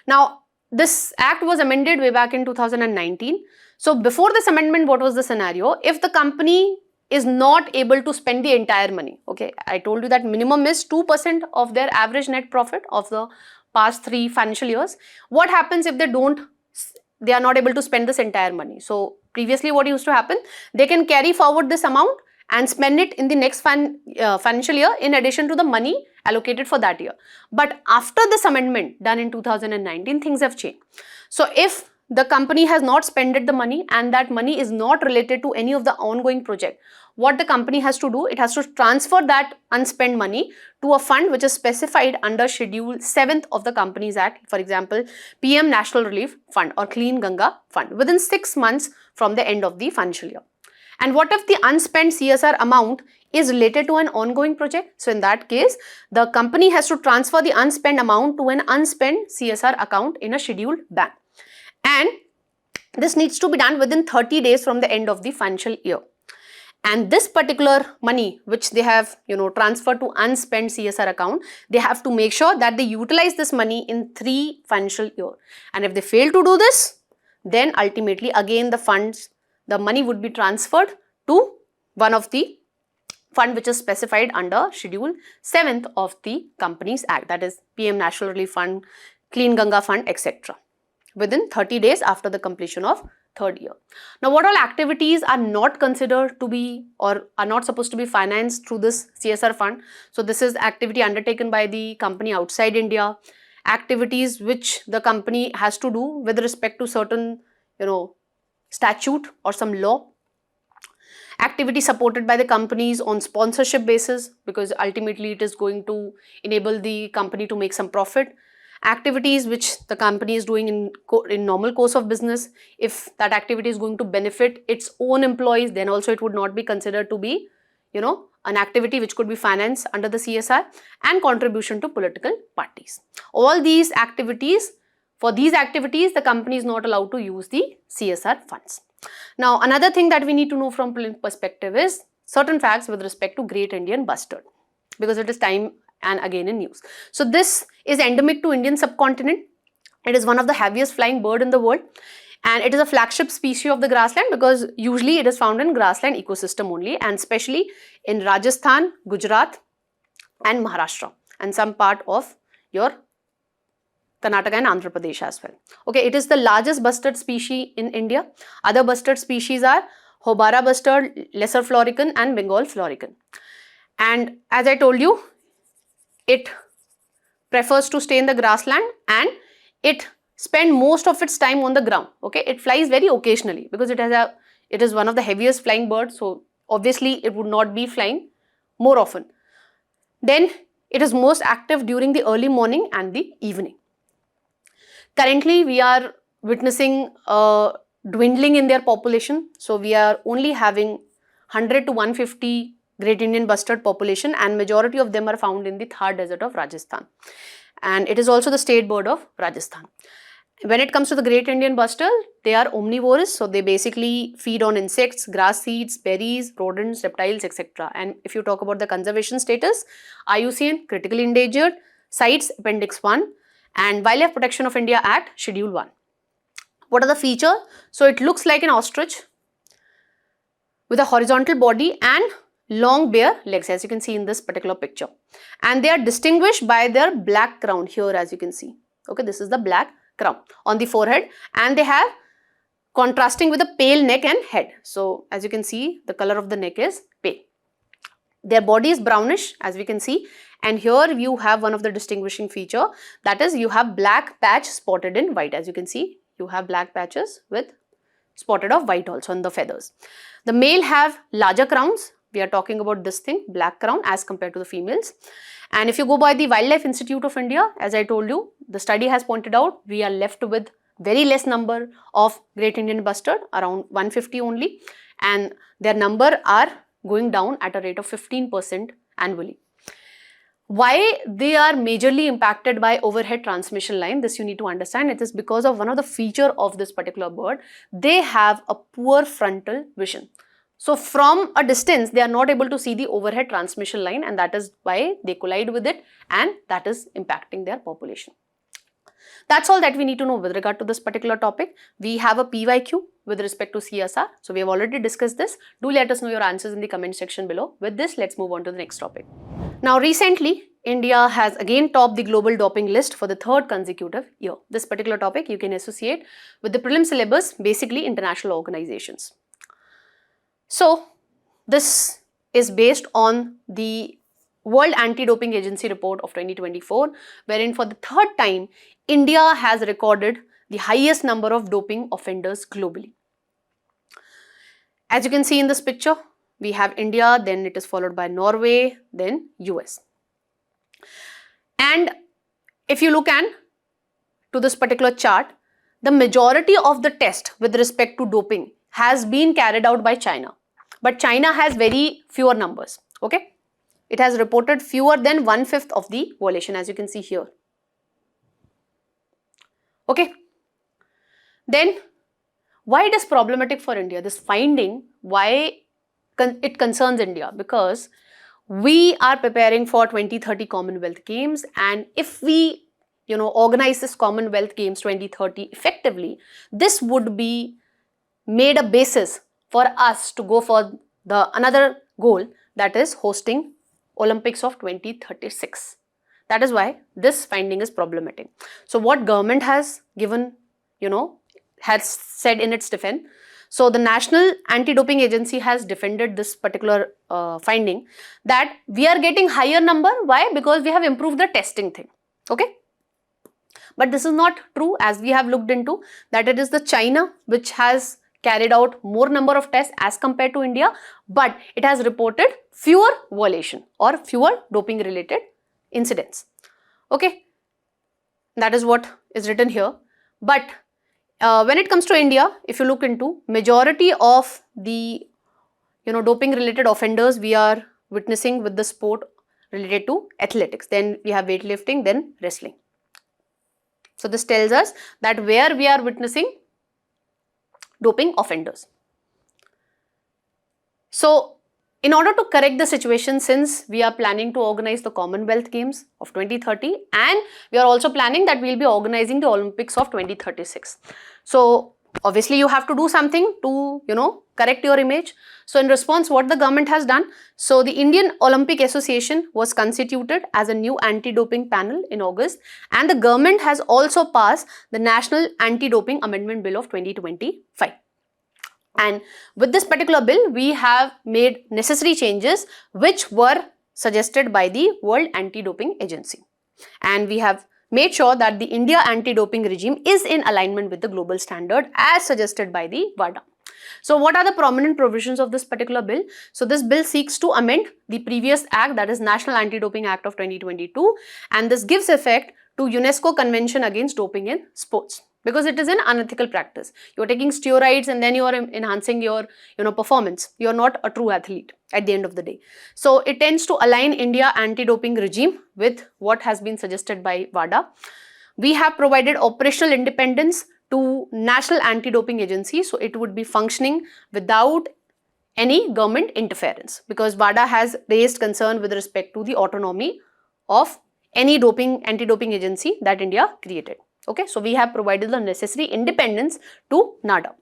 Now, this act was amended way back in 2019. So before this amendment, what was the scenario? If the company is not able to spend the entire money, okay, I told you that minimum is 2% of their average net profit of the past 3 financial years. What happens if they are not able to spend this entire money? So previously what used to happen, they can carry forward this amount and spend it in the next financial year in addition to the money allocated for that year. But after this amendment done in 2019, things have changed. So if the company has not spent the money and that money is not related to any of the ongoing project, what the company has to do, it has to transfer that unspent money to a fund which is specified under Schedule 7th of the Companies Act, for example, PM National Relief Fund or Clean Ganga Fund, within 6 months from the end of the financial year. And what if the unspent CSR amount is related to an ongoing project? So in that case, the company has to transfer the unspent amount to an unspent CSR account in a scheduled bank. And this needs to be done within 30 days from the end of the financial year. And this particular money which they have transferred to unspent CSR account, they have to make sure that they utilize this money in 3 financial years. And if they fail to do this, then ultimately again the money would be transferred to one of the fund which is specified under Schedule 7th of the Companies Act, that is PM National Relief Fund, Clean Ganga Fund, etc. within 30 days after the completion of 3rd year. Now, what all activities are not considered to be or are not supposed to be financed through this CSR fund? So, this is activity undertaken by the company outside India, activities which the company has to do with respect to certain, statute or some law, activity supported by the companies on sponsorship basis, because ultimately it is going to enable the company to make some profit, activities which the company is doing in normal course of business. If that activity is going to benefit its own employees, then also it would not be considered to be, an activity which could be financed under the CSR, and contribution to political parties. All these activities, for these activities, the company is not allowed to use the CSR funds. Now, another thing that we need to know from perspective is certain facts with respect to Great Indian Bustard, because it is time and again in news. So, this is endemic to Indian subcontinent. It is one of the heaviest flying bird in the world, and it is a flagship species of the grassland, because usually it is found in grassland ecosystem only, and especially in Rajasthan, Gujarat and Maharashtra, and some part of your Karnataka and Andhra Pradesh as well. Okay, it is the largest bustard species in India. Other bustard species are Hobara bustard, Lesser florican and Bengal florican. And as I told you, it prefers to stay in the grassland and it spends most of its time on the ground. Okay, it flies very occasionally because it is one of the heaviest flying birds, so obviously it would not be flying more often. Then it is most active during the early morning and the evening. Currently, we are witnessing a dwindling in their population. So, we are only having 100 to 150 Great Indian Bustard population, and majority of them are found in the Thar desert of Rajasthan. And it is also the state bird of Rajasthan. When it comes to the Great Indian Bustard, they are omnivorous. So, they basically feed on insects, grass seeds, berries, rodents, reptiles, etc. And if you talk about the conservation status, IUCN, critically endangered, CITES, Appendix 1, and Wildlife Protection of India Act, Schedule 1. What are the features? So, it looks like an ostrich with a horizontal body and long bare legs, as you can see in this particular picture. And they are distinguished by their black crown here, as you can see. Okay, this is the black crown on the forehead, and they have contrasting with a pale neck and head. So, as you can see, the color of the neck is pale. Their body is brownish, as we can see, and here you have one of the distinguishing feature, that is you have black patch spotted in white. As you can see, you have black patches with spotted of white also on the feathers. The male have larger crowns. We are talking about this thing, black crown, as compared to the females. And if you go by the Wildlife Institute of India, as I told you, the study has pointed out we are left with very less number of Great Indian Bustard, around 150 only, and their number are going down at a rate of 15% annually. Why they are majorly impacted by overhead transmission line, this you need to understand. It is because of one of the feature of this particular bird. They have a poor frontal vision. So, from a distance, they are not able to see the overhead transmission line, and that is why they collide with it, and that is impacting their population. That's all that we need to know with regard to this particular topic. We have a PYQ with respect to CSR. So, we have already discussed this. Do let us know your answers in the comment section below. With this, let's move on to the next topic. Now, recently, India has again topped the global doping list for the 3rd consecutive year. This particular topic you can associate with the prelim syllabus, basically international organizations. So, this is based on the World Anti-Doping Agency report of 2024, wherein for the 3rd time, India has recorded the highest number of doping offenders globally. As you can see in this picture, we have India, then it is followed by Norway, then US. And if you look to this particular chart, the majority of the test with respect to doping has been carried out by China. but China has very fewer numbers. Okay, it has reported fewer than 1/5 of the violation, as you can see here. Okay, then why it is problematic for India? This finding, why it concerns India? Because we are preparing for 2030 Commonwealth Games, and if we organize this Commonwealth Games 2030 effectively, this would be made a basis for us to go for the another goal, that is hosting Olympics of 2036. That is why this finding is problematic. So what government has given, has said in its defense. So the National Anti-Doping Agency has defended this particular finding, that we are getting higher number. Why? Because we have improved the testing thing. Okay. But this is not true, as we have looked into, that it is the China which has carried out more number of tests as compared to India, but it has reported fewer violation or fewer doping related incidents. Okay, that is what is written here. But when it comes to India, if you look into majority of the doping related offenders we are witnessing with the sport related to athletics, then we have weightlifting, then wrestling. So this tells us that where we are witnessing doping offenders. So in order to correct the situation, since we are planning to organize the Commonwealth Games of 2030 and we are also planning that we will be organizing the Olympics of 2036. So obviously you have to do something to correct your image. So in response, what the government has done, so the Indian Olympic Association was constituted as a new anti-doping panel in August, and the government has also passed the National Anti-Doping Amendment Bill of 2025. And with this particular bill, we have made necessary changes which were suggested by the World Anti-Doping Agency. And we have made sure that the India anti-doping regime is in alignment with the global standard as suggested by the WADA. So what are the prominent provisions of this particular bill? So this bill seeks to amend the previous act, that is National Anti-Doping Act of 2022, and this gives effect to UNESCO Convention Against Doping in Sports, because it is an unethical practice. You are taking steroids and then you are enhancing your performance. You are not a true athlete at the end of the day. So it tends to align India anti-doping regime with what has been suggested by WADA. We have provided operational independence to National Anti-Doping Agency, so it would be functioning without any government interference, because WADA has raised concern with respect to the autonomy of any anti-doping agency that India created. Okay, so we have provided the necessary independence to NADA.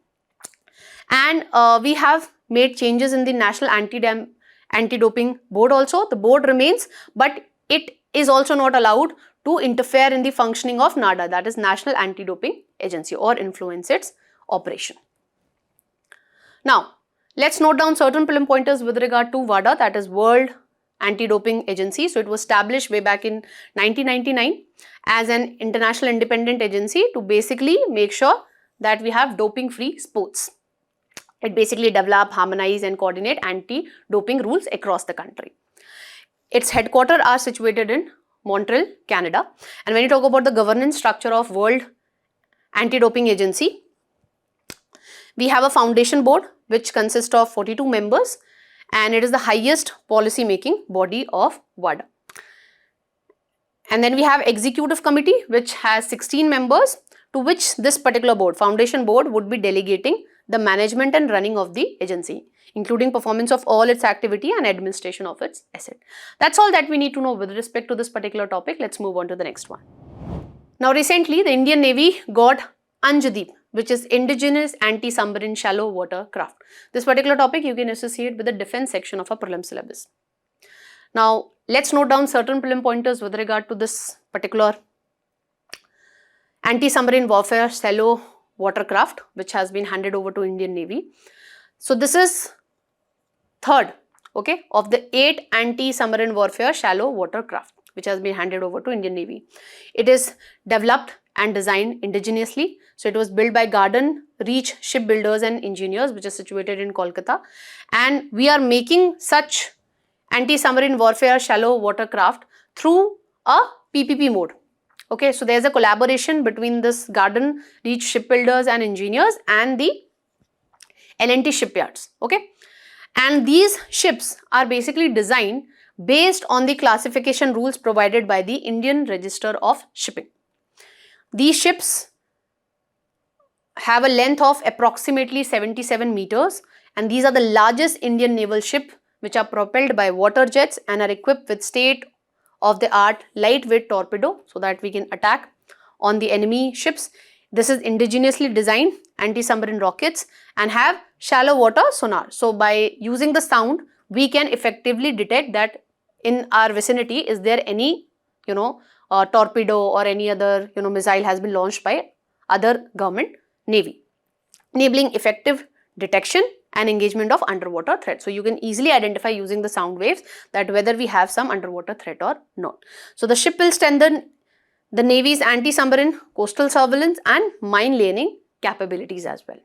And we have made changes in the National Anti-Doping Board also. The board remains, but it is also not allowed to interfere in the functioning of NADA, that is National Anti-Doping Agency, or influence its operation. Now, let's note down certain prelim pointers with regard to WADA, that is World Anti-Doping Agency. So it was established way back in 1999 as an international independent agency to basically make sure that we have doping-free sports. It basically develop, harmonize and coordinate anti-doping rules across the country. Its headquarters are situated in Montreal, Canada. And when you talk about the governance structure of World Anti-Doping Agency, we have a foundation board which consists of 42 members, and it is the highest policy making body of WADA. And then we have executive committee which has 16 members, to which this particular board, foundation board, would be delegating the management and running of the agency, including performance of all its activity and administration of its asset. That's all that we need to know with respect to this particular topic. Let's move on to the next one. Now recently the Indian Navy got Anjadip, which is indigenous anti-submarine shallow water craft. This particular topic you can associate with the defense section of a prelim syllabus. Now let's note down certain prelim pointers with regard to this particular anti-submarine warfare shallow watercraft which has been handed over to Indian Navy. So this is third, okay, of the 8 anti-submarine warfare shallow watercraft which has been handed over to Indian Navy. It is developed and designed indigenously. So it was built by Garden Reach Shipbuilders and Engineers, which is situated in Kolkata. And we are making such anti-submarine warfare shallow watercraft through a PPP mode. Okay, so there's a collaboration between this Garden Reach Shipbuilders and Engineers and the L&T shipyards. Okay, And these ships are basically designed based on the classification rules provided by the Indian Register of Shipping. These ships have a length of approximately 77 meters, and these are the largest Indian naval ship which are propelled by water jets and are equipped with state-of-the-art lightweight torpedo so that we can attack on the enemy ships. This is indigenously designed anti-submarine rockets and have shallow water sonar. So by using the sound, we can effectively detect that in our vicinity is there any torpedo or any other missile has been launched by other government navy, enabling effective detection and engagement of underwater threat. So you can easily identify using the sound waves that whether we have some underwater threat or not. So the ship will strengthen the Navy's anti-submarine, coastal surveillance and mine laying capabilities as well.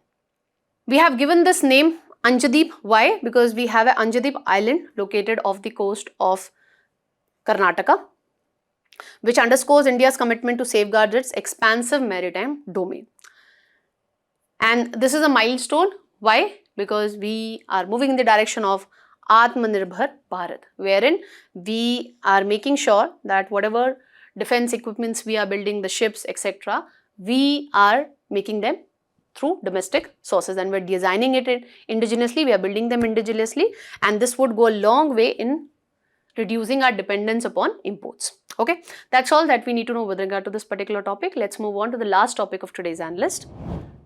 We have given this name Anjadip. Why? Because we have an Anjadip island located off the coast of Karnataka, which underscores India's commitment to safeguard its expansive maritime domain. And this is a milestone. Why? Because we are moving in the direction of Atmanirbhar Bharat, wherein we are making sure that whatever defense equipments we are building, the ships, etc., we are making them through domestic sources, and we're designing it indigenously, we are building them indigenously, and this would go a long way in reducing our dependence upon imports. Okay, that's all that we need to know with regard to this particular topic. Let's move on to the last topic of today's Analyst.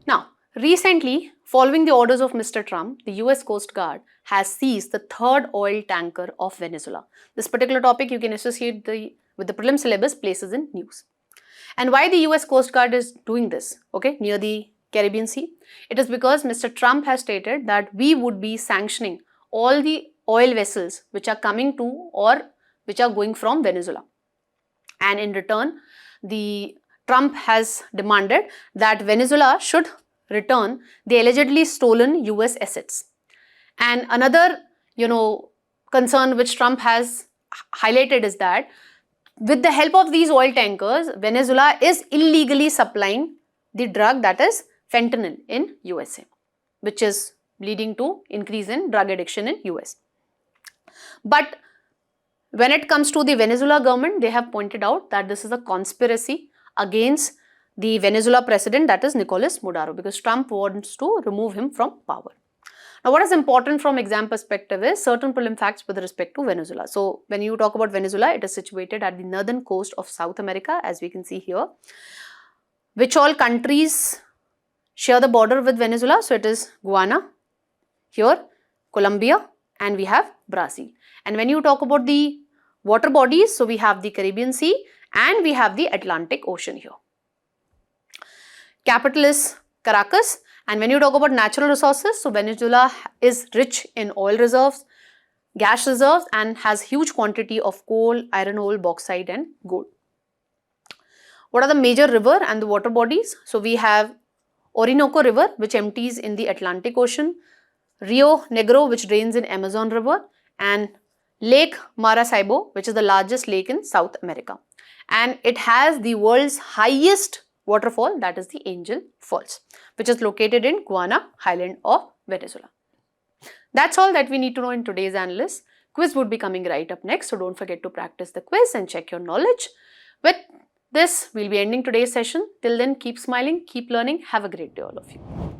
Now, recently, following the orders of Mr. Trump, the US Coast Guard has seized the third oil tanker of Venezuela. This particular topic you can associate with the prelim syllabus places in news. And why the US Coast Guard is doing this, okay, near the Caribbean Sea? It is because Mr. Trump has stated that we would be sanctioning all the oil vessels which are coming to or which are going from Venezuela. And in return, the Trump has demanded that Venezuela should return the allegedly stolen US assets. And another, concern which Trump has highlighted is that with the help of these oil tankers, Venezuela is illegally supplying the drug that is fentanyl in USA, which is leading to increase in drug addiction in US. But when it comes to the Venezuela government, they have pointed out that this is a conspiracy against the Venezuela president, that is Nicolas Maduro, because Trump wants to remove him from power. Now, what is important from exam perspective is certain prelim facts with respect to Venezuela. So, when you talk about Venezuela, it is situated at the northern coast of South America, as we can see here. Which all countries share the border with Venezuela? So, it is Guyana, here, Colombia, and we have Brazil. And when you talk about the water bodies, so we have the Caribbean Sea and we have the Atlantic Ocean here. Capital is Caracas. And when you talk about natural resources, so Venezuela is rich in oil reserves, gas reserves, and has huge quantity of coal, iron ore, bauxite and gold. What are the major river and the water bodies? So we have Orinoco River, which empties in the Atlantic Ocean, Rio Negro, which drains in Amazon River, and Lake Maracaibo, which is the largest lake in South America. And it has the world's highest waterfall, that is the Angel Falls, which is located in Guiana Highland of Venezuela. That's all that we need to know in today's Analyst. Quiz would be coming right up next, so don't forget to practice the quiz and check your knowledge. With this, we'll be ending today's session. Till then, keep smiling, keep learning. Have a great day, all of you.